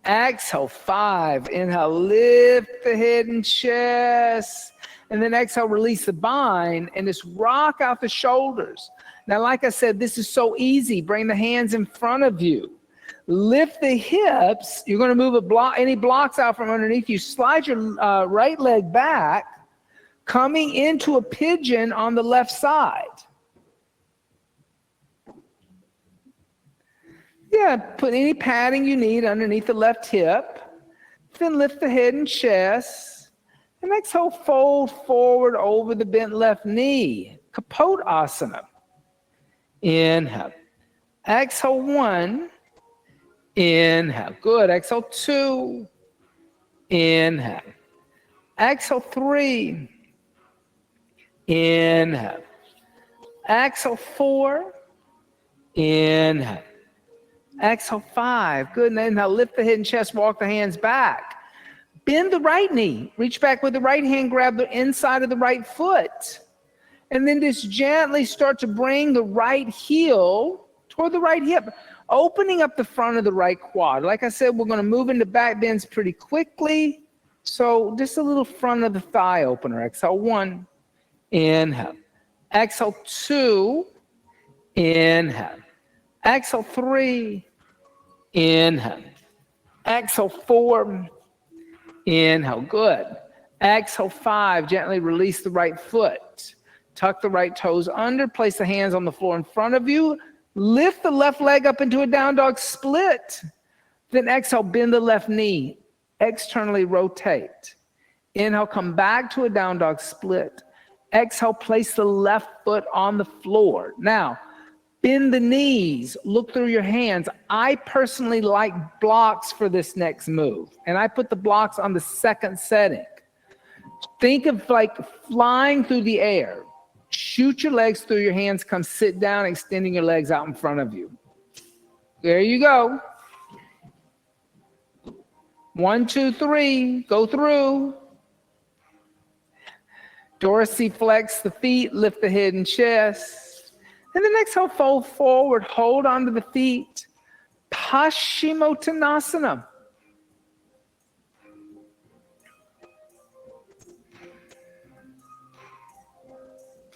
Exhale, 5. Inhale, lift the head and chest. And then exhale, release the bind and just rock out the shoulders. Now, like I said, this is so easy. Bring the hands in front of you. Lift the hips. You're going to move any blocks out from underneath you. Slide your right leg back, coming into a pigeon on the left side. Yeah, put any padding you need underneath the left hip. Then lift the head and chest. And exhale, fold forward over the bent left knee. Kapotasana. Inhale. Exhale, 1. Inhale. Good. Exhale, 2. Inhale. Exhale, 3. Inhale. Exhale, 4. Inhale. Exhale, 5. Good. And inhale, lift the head and chest, walk the hands back. Bend the right knee. Reach back with the right hand, grab the inside of the right foot. And then just gently start to bring the right heel toward the right hip, opening up the front of the right quad. Like I said, we're going to move into back bends pretty quickly. So just a little front of the thigh opener. Exhale, 1. Inhale. Exhale, 2. Inhale. Exhale, 3. Inhale. Exhale, 4. Inhale. Good. Exhale, 5. Gently release the right foot. Tuck the right toes under. Place the hands on the floor in front of you. Lift the left leg up into a down dog split. Then exhale, bend the left knee. Externally rotate. Inhale, come back to a down dog split. Exhale, place the left foot on the floor. Now, bend the knees. Look through your hands. I personally like blocks for this next move. And I put the blocks on the second setting. Think of like flying through the air. Shoot your legs through your hands. Come sit down, extending your legs out in front of you. There you go. 1, 2, 3. Go through. Dorsiflex the feet. Lift the head and chest. And then exhale, fold forward. Hold onto the feet. Paschimottanasana.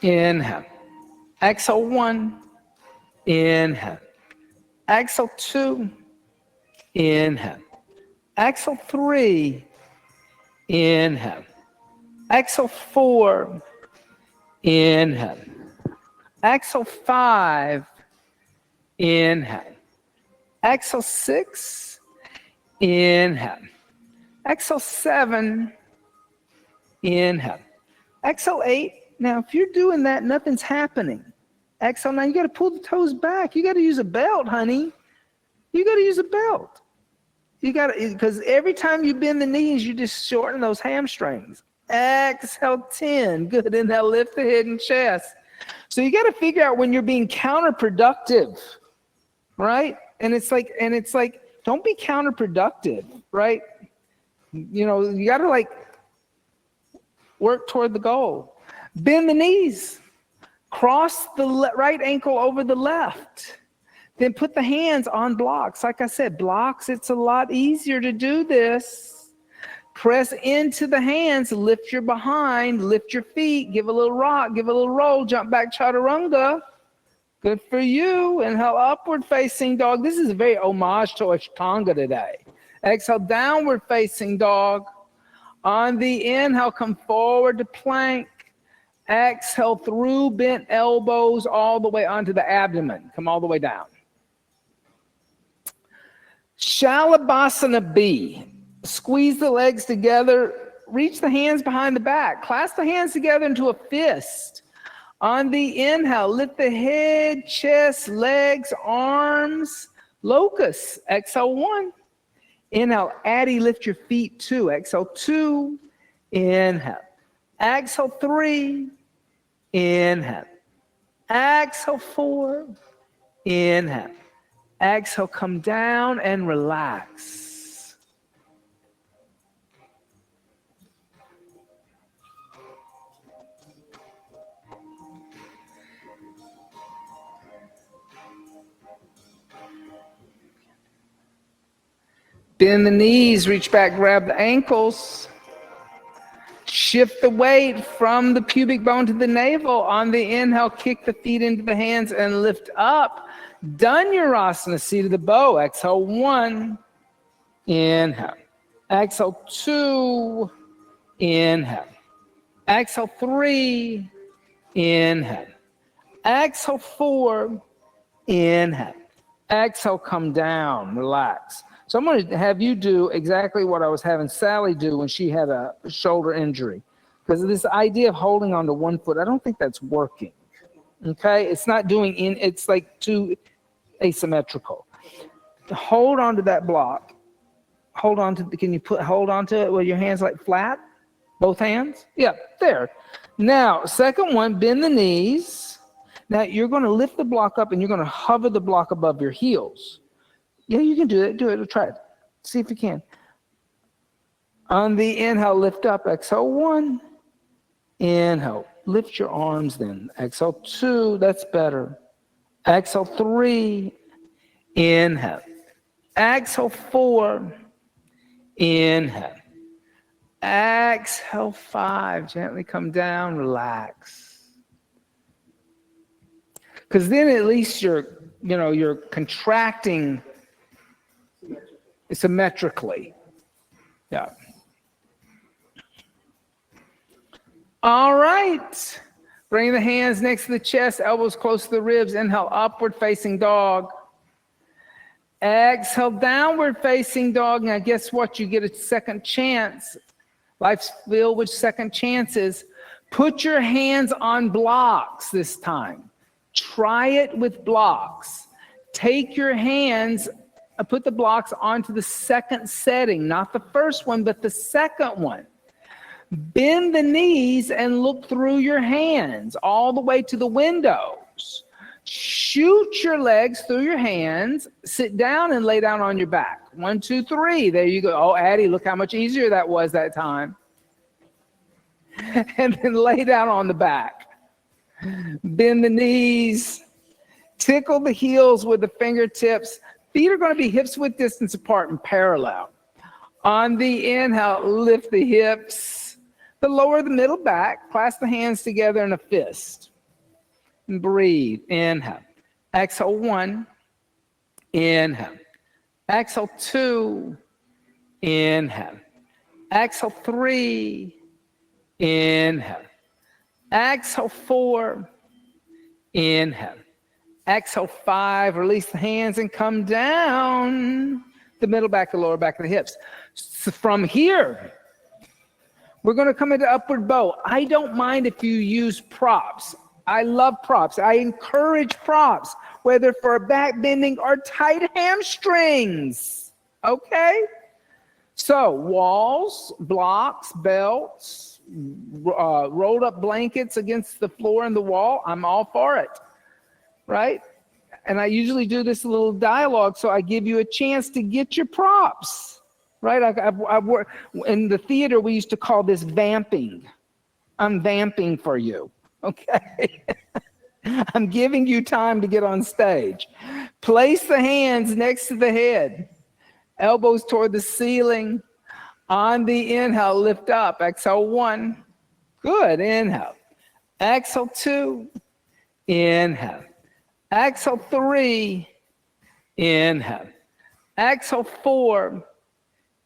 Inhale. Exhale, 1. Inhale. Exhale, 2. Inhale. Exhale, 3. Inhale. Exhale, 4. Inhale. Exhale, 5. Inhale. Exhale, 6. Inhale. Exhale, 7. Inhale. Exhale, 8. Now, if you're doing that, nothing's happening. Exhale, now you got to pull the toes back. You got to use a belt, honey. You got to use a belt. You got to, because every time you bend the knees, you just shorten those hamstrings. Exhale, 10. Good. Inhale, lift the head and chest. So you got to figure out when you're being counterproductive, right? And it's like, don't be counterproductive, right? You know, you got to like work toward the goal. Bend the knees. Cross the right ankle over the left. Then put the hands on blocks. Like I said, blocks, it's a lot easier to do this. Press into the hands, lift your behind, lift your feet, give a little rock, give a little roll, jump back chaturanga. Good for you. Inhale, upward facing dog. This is a very homage to Ashtanga today. Exhale, downward facing dog. On the inhale, come forward to plank. Exhale through bent elbows all the way onto the abdomen. Come all the way down. Shalabhasana B. Squeeze the legs together. Reach the hands behind the back. Clasp the hands together into a fist. On the inhale, lift the head, chest, legs, arms. Locust. Exhale, 1. Inhale, Addy, lift your feet, 2. Exhale, 2. Inhale. Exhale, 3. Inhale. Exhale, 4. Inhale. Exhale, come down and relax. Bend the knees, reach back, grab the ankles. Shift the weight from the pubic bone to the navel. On the inhale, kick the feet into the hands and lift up. Dhanurasana, seat of the bow. Exhale, 1. Inhale. Exhale, 2. Inhale. Exhale, 3. Inhale. Exhale, 4. Inhale. Exhale, come down, relax. So I'm going to have you do exactly what I was having Sally do when she had a shoulder injury. Because this idea of holding on to one foot, I don't think that's working. Okay? It's not it's like too asymmetrical. Hold on to that block. Hold on to it with your hands like flat? Both hands? Yeah, there. Now, second one, bend the knees. Now you're going to lift the block up and you're going to hover the block above your heels. Yeah, you can do it. Do it. Try it. See if you can. On the inhale, lift up. Exhale, 1. Inhale. Lift your arms then. Exhale, 2. That's better. Exhale, 3. Inhale. Exhale, 4. Inhale. Exhale, 5. Gently come down. Relax. Because then at least you're contracting symmetrically. Yeah. All right. Bring the hands next to the chest, elbows close to the ribs. Inhale, upward facing dog. Exhale, downward facing dog. Now, guess what? You get a second chance. Life's filled with second chances. Put your hands on blocks this time. Try it with blocks. Take your hands, put the blocks onto the second setting, not the first one, but the second one. Bend the knees and look through your hands all the way to the windows. Shoot your legs through your hands. Sit down and lay down on your back. 1, 2, 3. There you go. Oh, Addie, look how much easier that was that time. And then lay down on the back. Bend the knees. Tickle the heels with the fingertips. Feet are going to be hips width distance apart and parallel. On the inhale, lift the hips. The lower the middle back. Clasp the hands together in a fist. And breathe. Inhale. Exhale, 1. Inhale. Exhale, 2. Inhale. Exhale, 3. Inhale. Exhale, 4. Inhale. Exhale, 5. Release the hands and come down. The middle back, the lower back of the hips. So from here, we're going to come into upward bow. I don't mind if you use props. I love props. I encourage props, whether for back bending or tight hamstrings. Okay? So walls, blocks, belts, rolled up blankets against the floor and the wall. I'm all for it. Right? And I usually do this little dialogue, so I give you a chance to get your props. Right? I've worked in the theater. We used to call this vamping. I'm vamping for you. Okay. I'm giving you time to get on stage. Place the hands next to the head. Elbows toward the ceiling. On the inhale, lift up. Exhale, 1. Good. Inhale. Exhale, 2. Inhale. Exhale, 3. Inhale. Exhale, 4.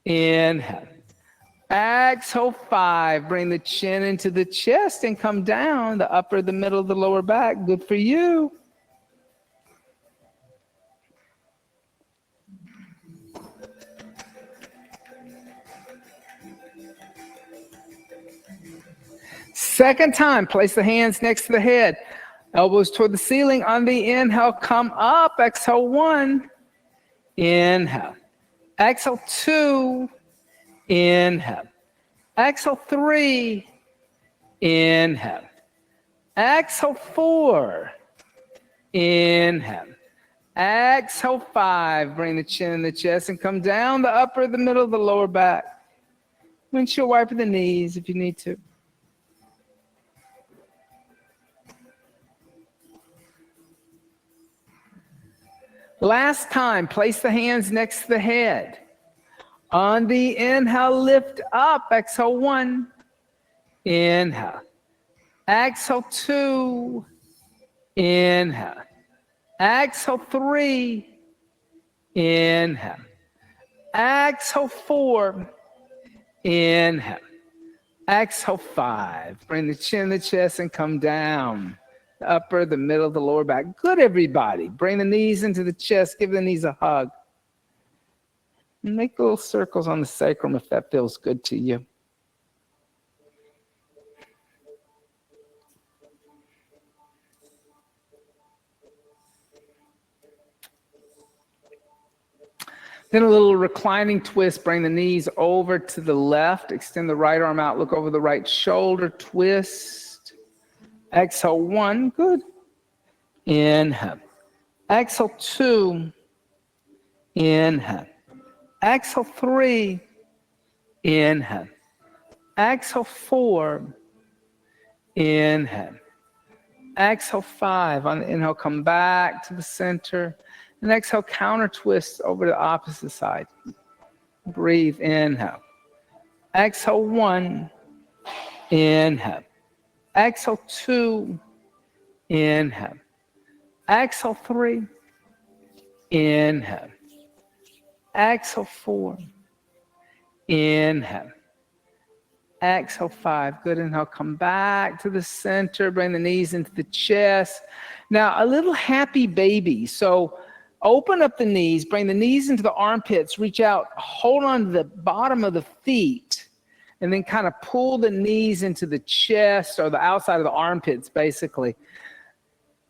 Inhale. Exhale, 5. Bring the chin into the chest and come down. The upper, the middle, the lower back. Good for you. Second time, place the hands next to the head. Elbows toward the ceiling. On the inhale, come up. Exhale, 1. Inhale. Exhale, 2. Inhale. Exhale, 3. Inhale. Exhale, 4. Inhale. Exhale, 5. Bring the chin in the chest and come down the upper, the middle, the lower back. Windshield wiper the knees if you need to. Last time, place the hands next to the head. On the inhale, lift up. Exhale, 1. Inhale. Exhale, 2. Inhale. Exhale, 3. Inhale. Exhale, 4. Inhale. Exhale, 5. Bring the chin in the chest and come down. The upper, the middle, the lower back. Good, everybody. Bring the knees into the chest. Give the knees a hug. Make little circles on the sacrum if that feels good to you. Then a little reclining twist. Bring the knees over to the left. Extend the right arm out. Look over the right shoulder. Twist. Exhale, 1. Good. Inhale. Exhale, 2. Inhale. Exhale, 3. Inhale. Exhale, 4. Inhale. Exhale, 5. On the inhale, come back to the center. And exhale, counter twist over to the opposite side. Breathe, inhale. Exhale, 1. Inhale. Exhale, 2. Inhale. Exhale, 3. Inhale. Exhale, 4. Inhale. Exhale, 5. Good. Inhale, come back to the center. Bring the knees into the chest. Now, a little happy baby. So open up the knees. Bring the knees into the armpits. Reach out. Hold on to the bottom of the feet. And then kind of pull the knees into the chest or the outside of the armpits, basically.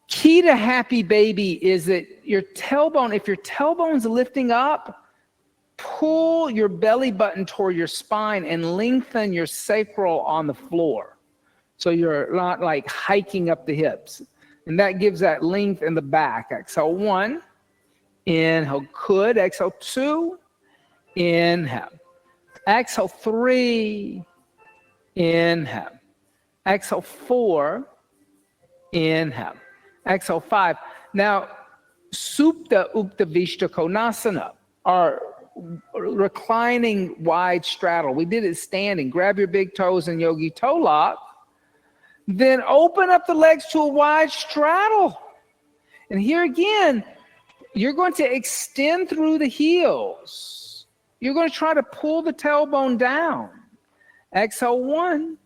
Key to happy baby is that your tailbone, if your tailbone's lifting up, pull your belly button toward your spine and lengthen your sacral on the floor. So you're not like hiking up the hips. And that gives that length in the back. Exhale, 1. Inhale, good. Exhale, 2. Inhale. Exhale, 3. Inhale. Exhale, 4. Inhale. Exhale, 5. Now, Supta Upta Vishta Konasana, or reclining wide straddle. We did it standing. Grab your big toes in yogi toe lock. Then open up the legs to a wide straddle. And here again, you're going to extend through the heels. You're going to try to pull the tailbone down. Exhale, 1.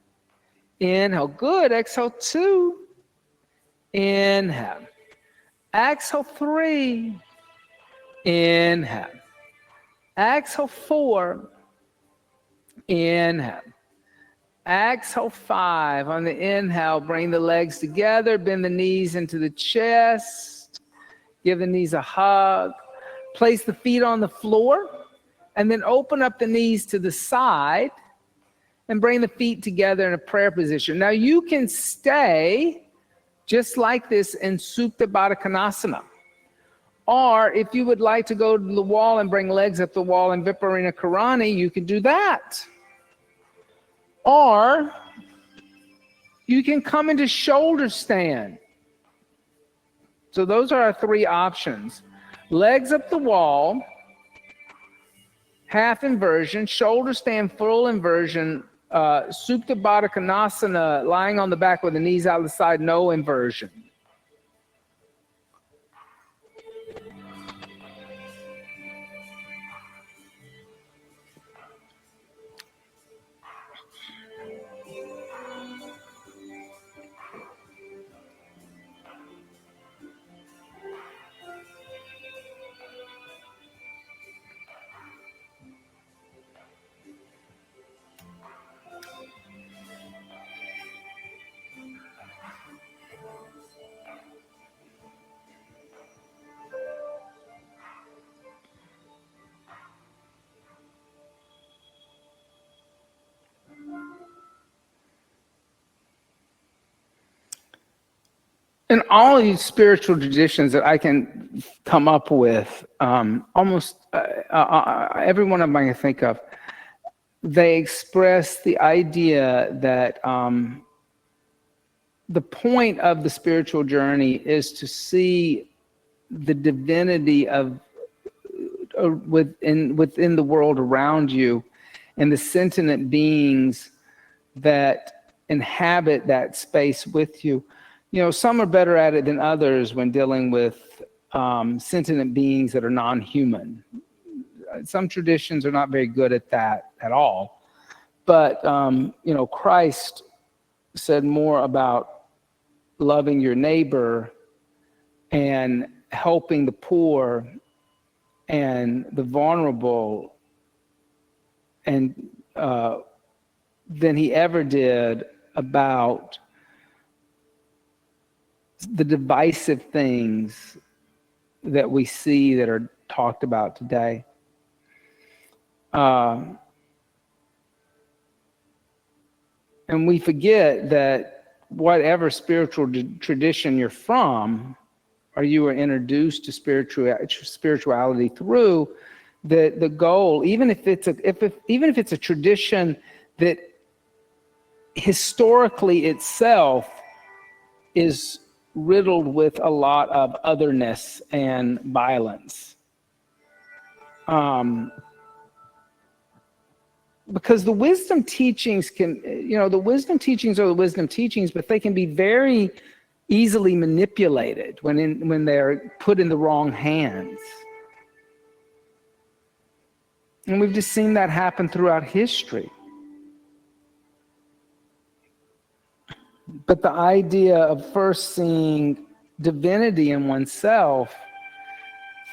Inhale, good. Exhale, 2. Inhale. Exhale, 3. Inhale. Exhale, 4. Inhale. Exhale, 5. On the inhale, bring the legs together. Bend the knees into the chest. Give the knees a hug. Place the feet on the floor. And then open up the knees to the side. And bring the feet together in a prayer position. Now you can stay just like this in Supta Baddha Konasana. Or if you would like to go to the wall and bring legs up the wall in Viparina Karani, you can do that. Or you can come into shoulder stand. So those are our 3 options. Legs up the wall, half inversion, shoulder stand, full inversion, Supta Baddha Konasana, lying on the back with the knees out of the side, no inversion. In all these spiritual traditions that I can come up with, almost every one of them I can think of, they express the idea that the point of the spiritual journey is to see the divinity of within the world around you and the sentient beings that inhabit that space with you. You know, some are better at it than others when dealing with sentient beings that are non-human. Some traditions are not very good at that at all. But, you know, Christ said more about loving your neighbor and helping the poor and the vulnerable than he ever did about the divisive things that we see that are talked about today. And we forget that whatever spiritual tradition you're from, or you were introduced to spirituality through, the goal, even if it's a tradition that historically itself is riddled with a lot of otherness and violence. Because the wisdom teachings the wisdom teachings are the wisdom teachings, but they can be very easily manipulated when they're put in the wrong hands. And we've just seen that happen throughout history. But the idea of first seeing divinity in oneself,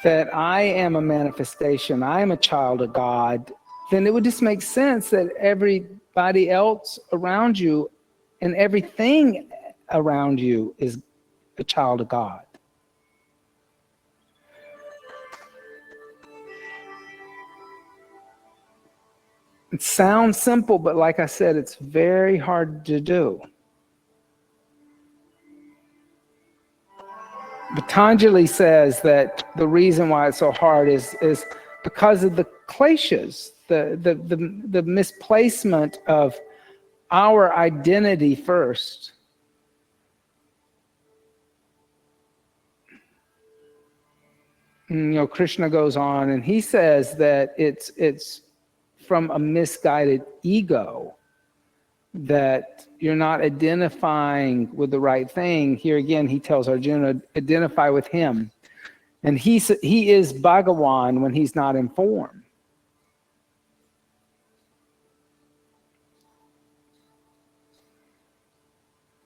that I am a manifestation, I am a child of God, then it would just make sense that everybody else around you and everything around you is a child of God. It sounds simple, but like I said, it's very hard to do. Patanjali says that the reason why it's so hard is because of the kleshas, the misplacement of our identity first. And, Krishna goes on and he says that it's from a misguided ego that you're not identifying with the right thing. Here again, he tells Arjuna, identify with him. And he is Bhagawan when he's not in form.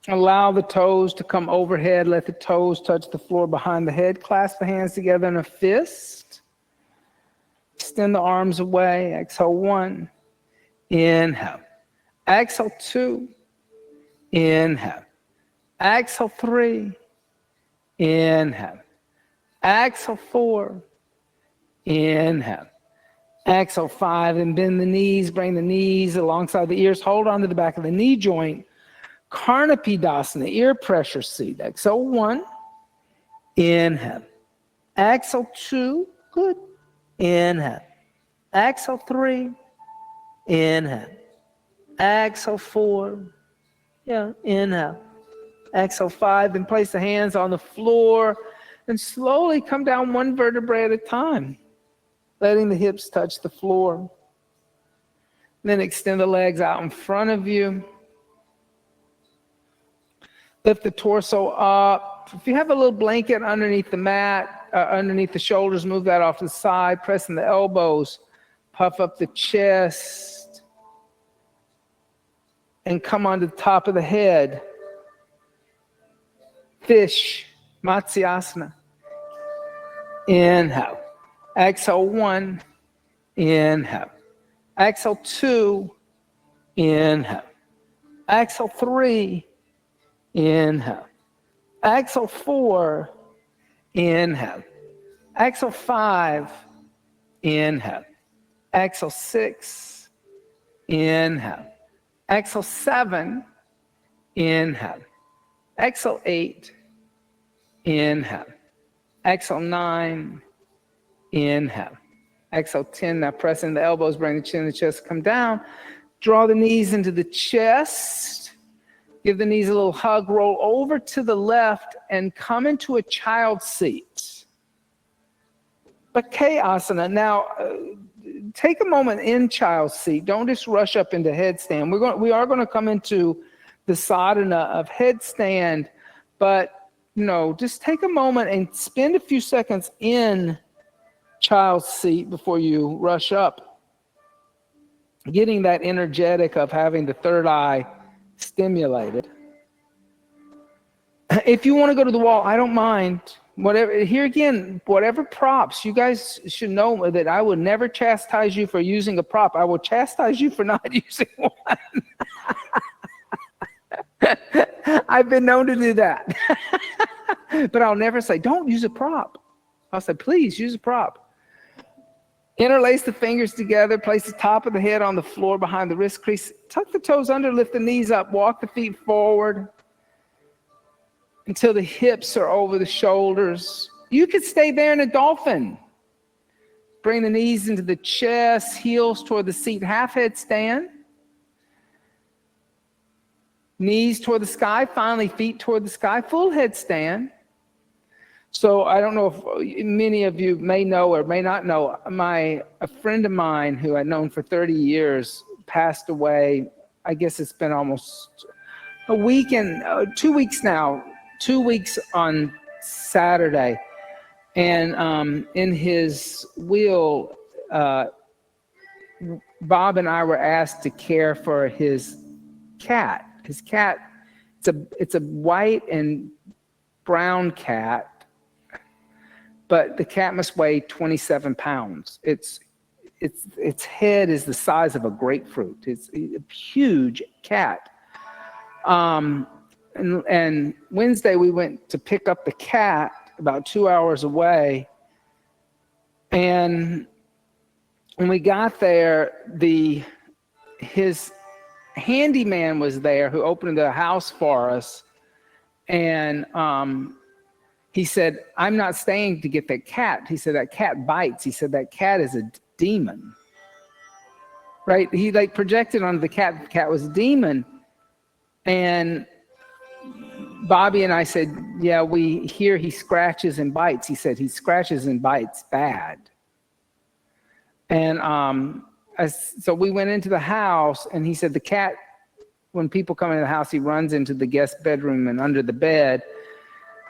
Allow the toes to come overhead. Let the toes touch the floor behind the head. Clasp the hands together in a fist. Extend the arms away. Exhale 1. Inhale. Exhale 2. Inhale. Exhale 3. Inhale. Exhale 4. Inhale. Exhale 5. And bend the knees. Bring the knees alongside the ears. Hold on to the back of the knee joint. Karnapidasana, ear pressure seat. Exhale 1. Inhale. Exhale 2. Good. Inhale. Exhale 3. Inhale. Exhale 4. Yeah, inhale. Exhale 5. Then place the hands on the floor and slowly come down one vertebrae at a time, letting the hips touch the floor. Then extend the legs out in front of you. Lift the torso up. If you have a little blanket underneath the mat, underneath the shoulders, move that off to the side, pressing the elbows, puff up the chest, and come onto the top of the head. Fish, Matsyasana. Inhale. Exhale 1. Inhale. Exhale 2. Inhale. Exhale 3. Inhale. Exhale 4. Inhale. Exhale 5. Inhale. Exhale 6. Inhale. Exhale 7. Inhale. Exhale 8. Inhale. Exhale 9. Inhale. Exhale 10. Now press in the elbows, bring the chin and the chest, come down. Draw the knees into the chest. Give the knees a little hug, roll over to the left, and come into a child's seat. Bakayasana. Now, take a moment in child's seat. Don't just rush up into headstand. We are going to come into the sadhana of headstand, but just take a moment and spend a few seconds in child's seat before you rush up. Getting that energetic of having the third eye stimulated. If you want to go to the wall, I don't mind. Whatever, here again, whatever props, you guys should know that I will never chastise you for using a prop. I will chastise you for not using one. I've been known to do that. But I'll never say, don't use a prop. I'll say, please use a prop. Interlace the fingers together, place the top of the head on the floor behind the wrist crease. Tuck the toes under, lift the knees up, walk the feet forward until the hips are over the shoulders. You could stay there in a dolphin. Bring the knees into the chest, heels toward the seat, half headstand. Knees toward the sky, finally feet toward the sky, full headstand. So I don't know if many of you may know or may not know, a friend of mine who I'd known for 30 years passed away. I guess it's been almost a week and 2 weeks now, 2 weeks on Saturday. And in his will, Bob and I were asked to care for his cat. His cat, it's a white and brown cat, but the cat must weigh 27 pounds. Its head is the size of a grapefruit. It's a huge cat. And Wednesday we went to pick up the cat about 2 hours away. And when we got there, his handyman was there who opened the house for us. And he said, I'm not staying to get that cat. He said, that cat bites. He said, that cat is a demon. Right? He like projected onto the cat was a demon. And Bobby and I said, yeah, we hear he scratches and bites. He said, he scratches and bites bad. And so we went into the house, and he said the cat, when people come into the house, he runs into the guest bedroom and under the bed.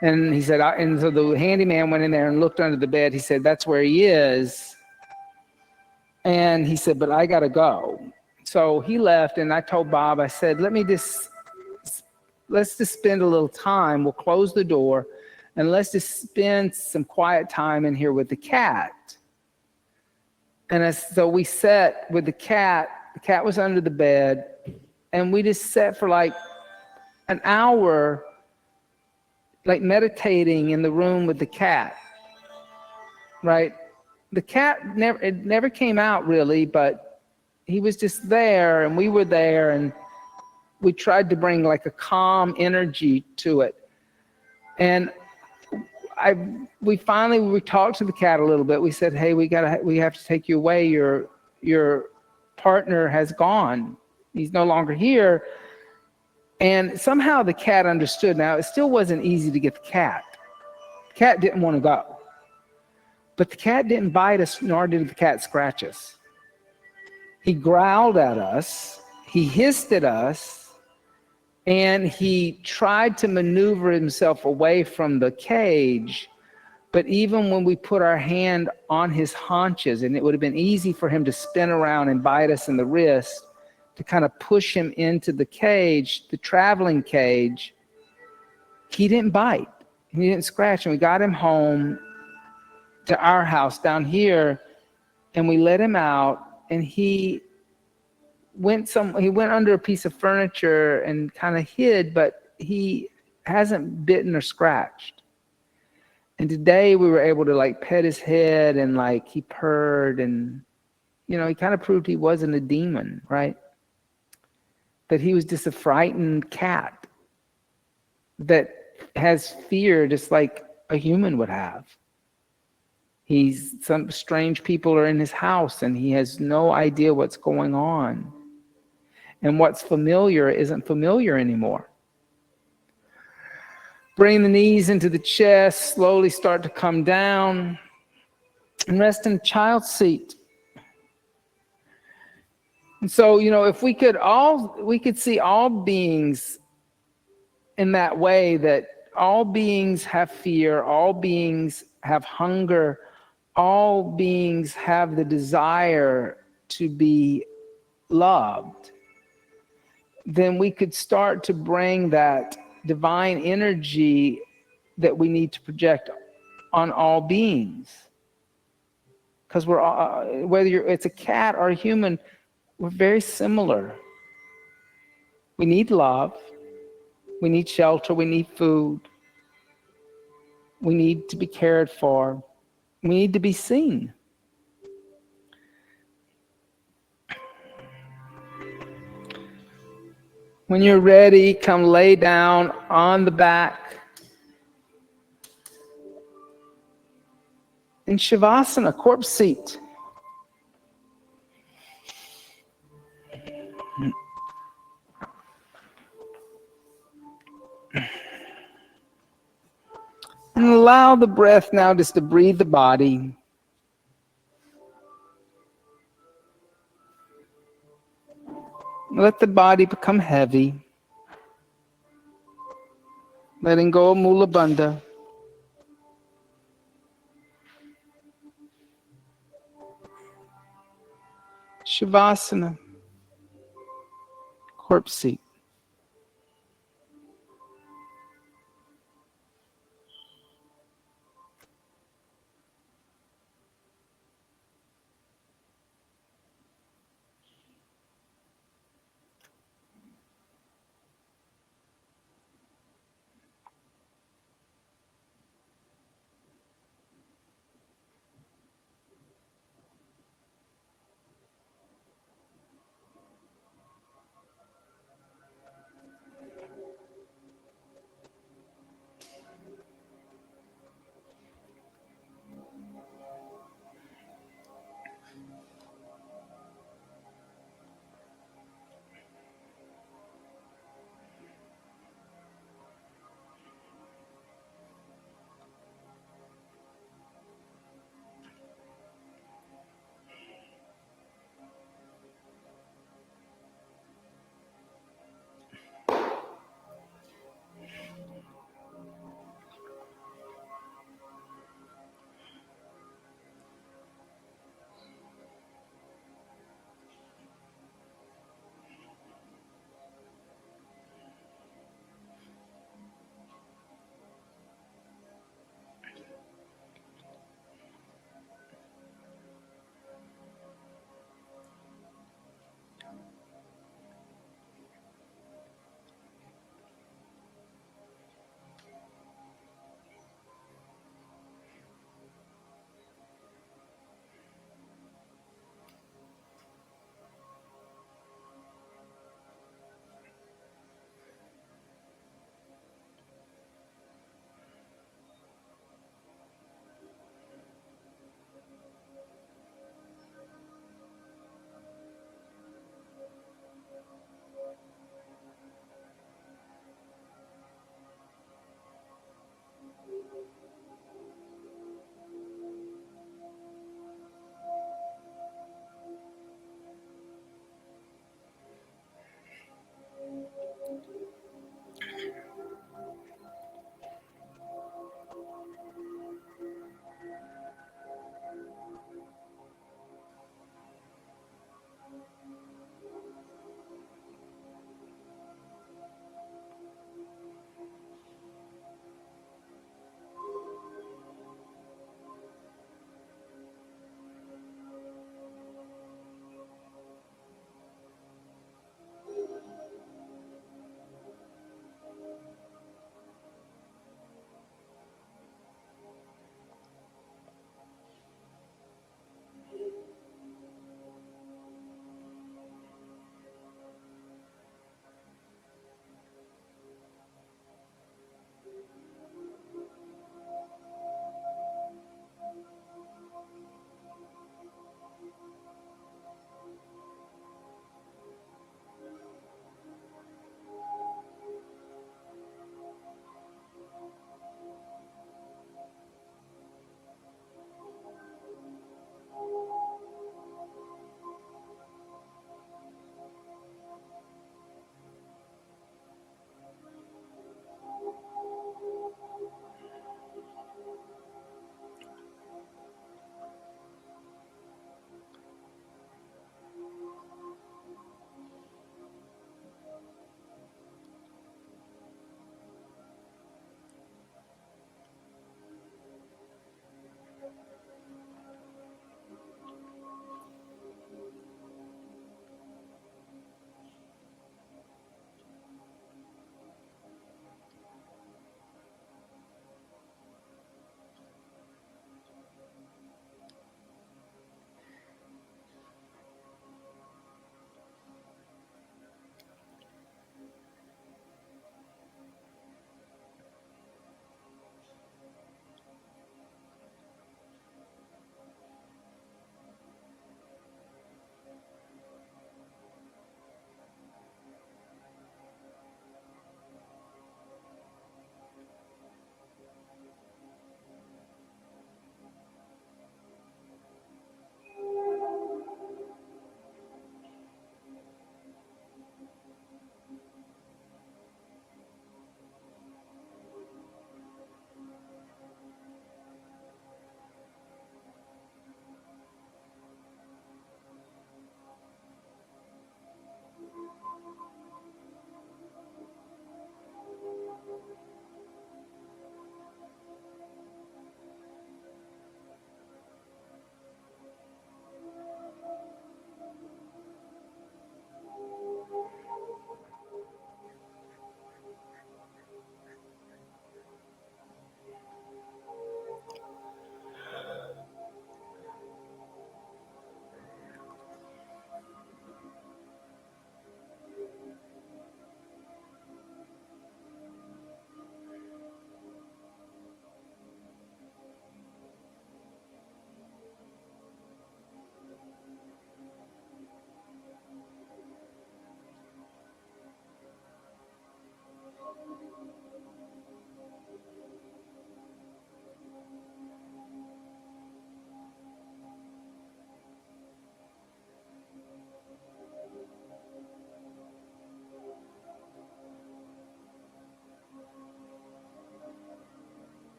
And he said, and so the handyman went in there and looked under the bed. He said, that's where he is. And he said, but I got to go. So he left, and I told Bob, I said, let's just spend a little time. We'll close the door, and let's just spend some quiet time in here with the cat. And so we sat with the cat. The cat was under the bed, and we just sat for like an hour, like meditating in the room with the cat, right? The cat never came out really, but he was just there, and we were there, and we tried to bring like a calm energy to it. And we talked to the cat a little bit. We said, hey, we have to take you away. Your partner has gone. He's no longer here. And somehow the cat understood. Now, it still wasn't easy to get the cat. The cat didn't want to go. But the cat didn't bite us, nor did the cat scratch us. He growled at us. He hissed at us. And he tried to maneuver himself away from the cage. But even when we put our hand on his haunches, and it would have been easy for him to spin around and bite us in the wrist, to kind of push him into the cage, the traveling cage, he didn't bite. He didn't scratch. And we got him home to our house down here, and we let him out, and he went under a piece of furniture and kind of hid, but he hasn't bitten or scratched. And today we were able to like pet his head, and like he purred, and he kind of proved he wasn't a demon, right? That he was just a frightened cat that has fear just like a human would have. Some strange people are in his house, and he has no idea what's going on. And what's familiar isn't familiar anymore. Bring the knees into the chest, slowly start to come down, and rest in a child's seat. And so, if we could see all beings in that way, that all beings have fear, all beings have hunger, all beings have the desire to be loved, then we could start to bring that divine energy that we need to project on all beings. Because we're all, whether it's a cat or a human, we're very similar. We need love. We need shelter. We need food. We need to be cared for. We need to be seen. When you're ready, come lay down on the back in Shavasana, corpse seat. And allow the breath now just to breathe the body. Let the body become heavy. Letting go of Mula Bandha. Shavasana, corpse seat.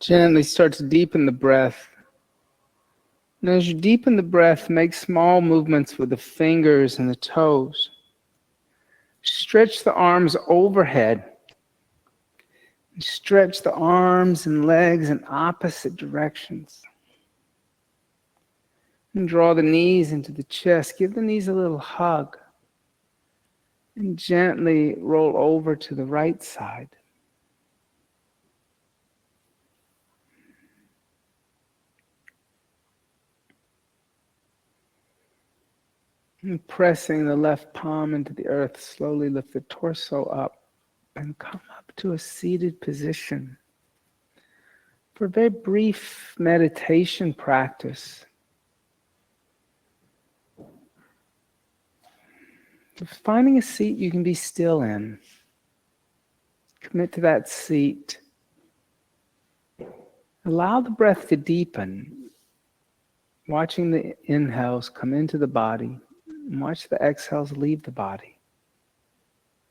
Gently start to deepen the breath. And as you deepen the breath, make small movements with the fingers and the toes. Stretch the arms overhead. Stretch the arms and legs in opposite directions. And draw the knees into the chest. Give the knees a little hug. And gently roll over to the right side. And pressing the left palm into the earth, slowly lift the torso up and come up to a seated position for a very brief meditation practice. Finding a seat you can be still in. Commit to that seat. Allow the breath to deepen. Watching the inhales come into the body. And watch the exhales leave the body.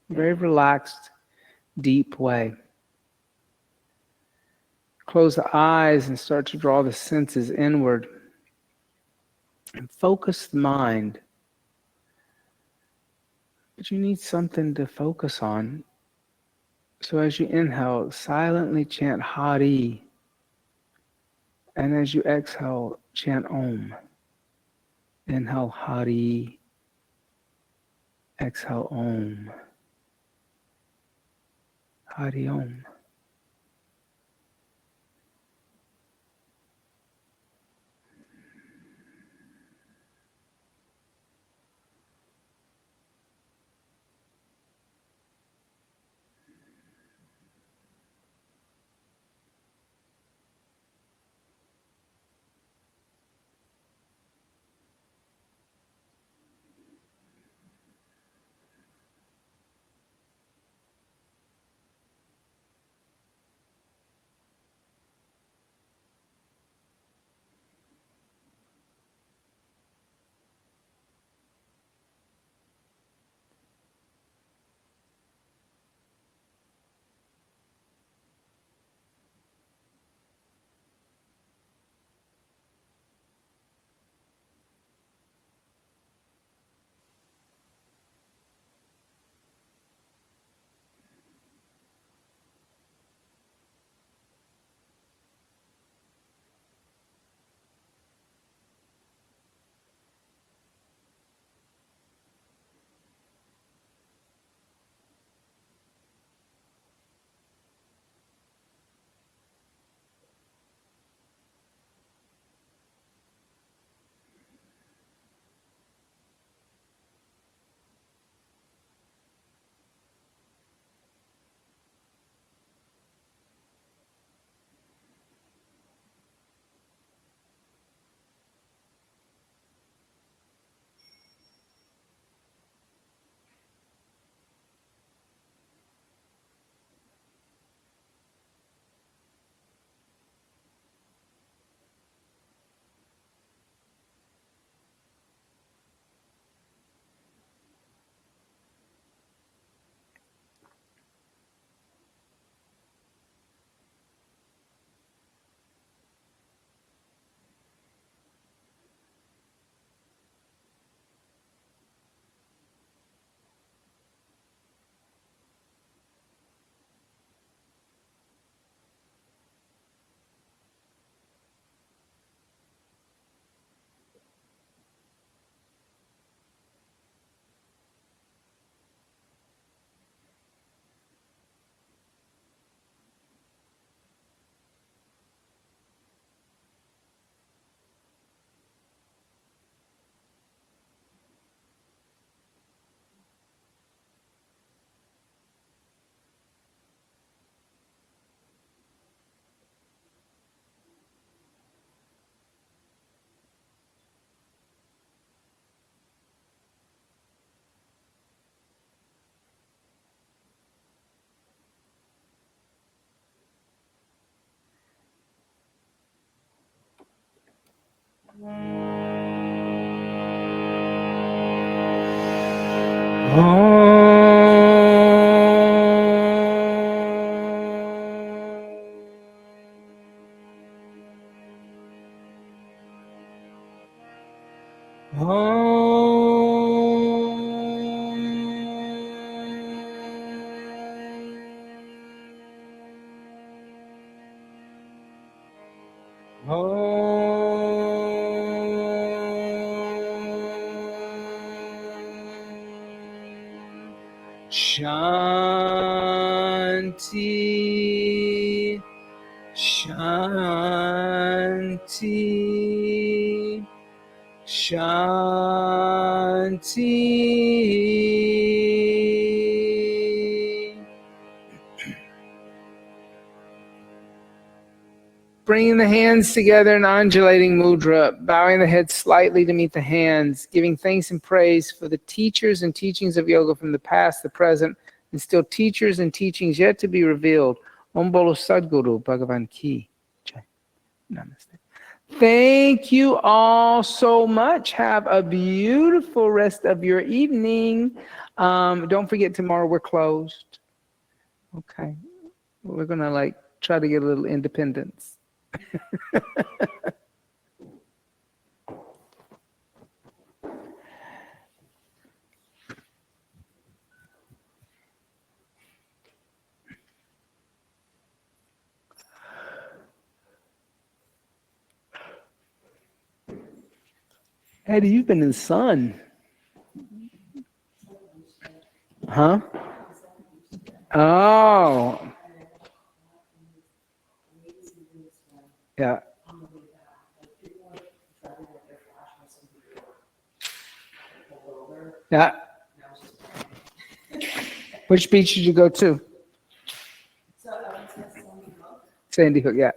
Very relaxed, deep way. Close the eyes and start to draw the senses inward. And focus the mind. But you need something to focus on. So as you inhale, silently chant Hari. And as you exhale, chant Om. Inhale Hari. Exhale Om. Hari Om. Shanti. Shanti. Shanti. Bringing the hands together in undulating mudra, bowing the head slightly to meet the hands, giving thanks and praise for the teachers and teachings of yoga from the past, the present, and still teachers and teachings yet to be revealed. Om Bolo Sadguru Bhagavan Ki Jai. Namaste. Thank you all so much. Have a beautiful rest of your evening. Don't forget, tomorrow we're closed. Okay. We're going to try to get a little independence. Eddie, you've been in the sun. Huh? Oh. Yeah. Yeah. Which beach did you go to? Sandy Hook, yeah.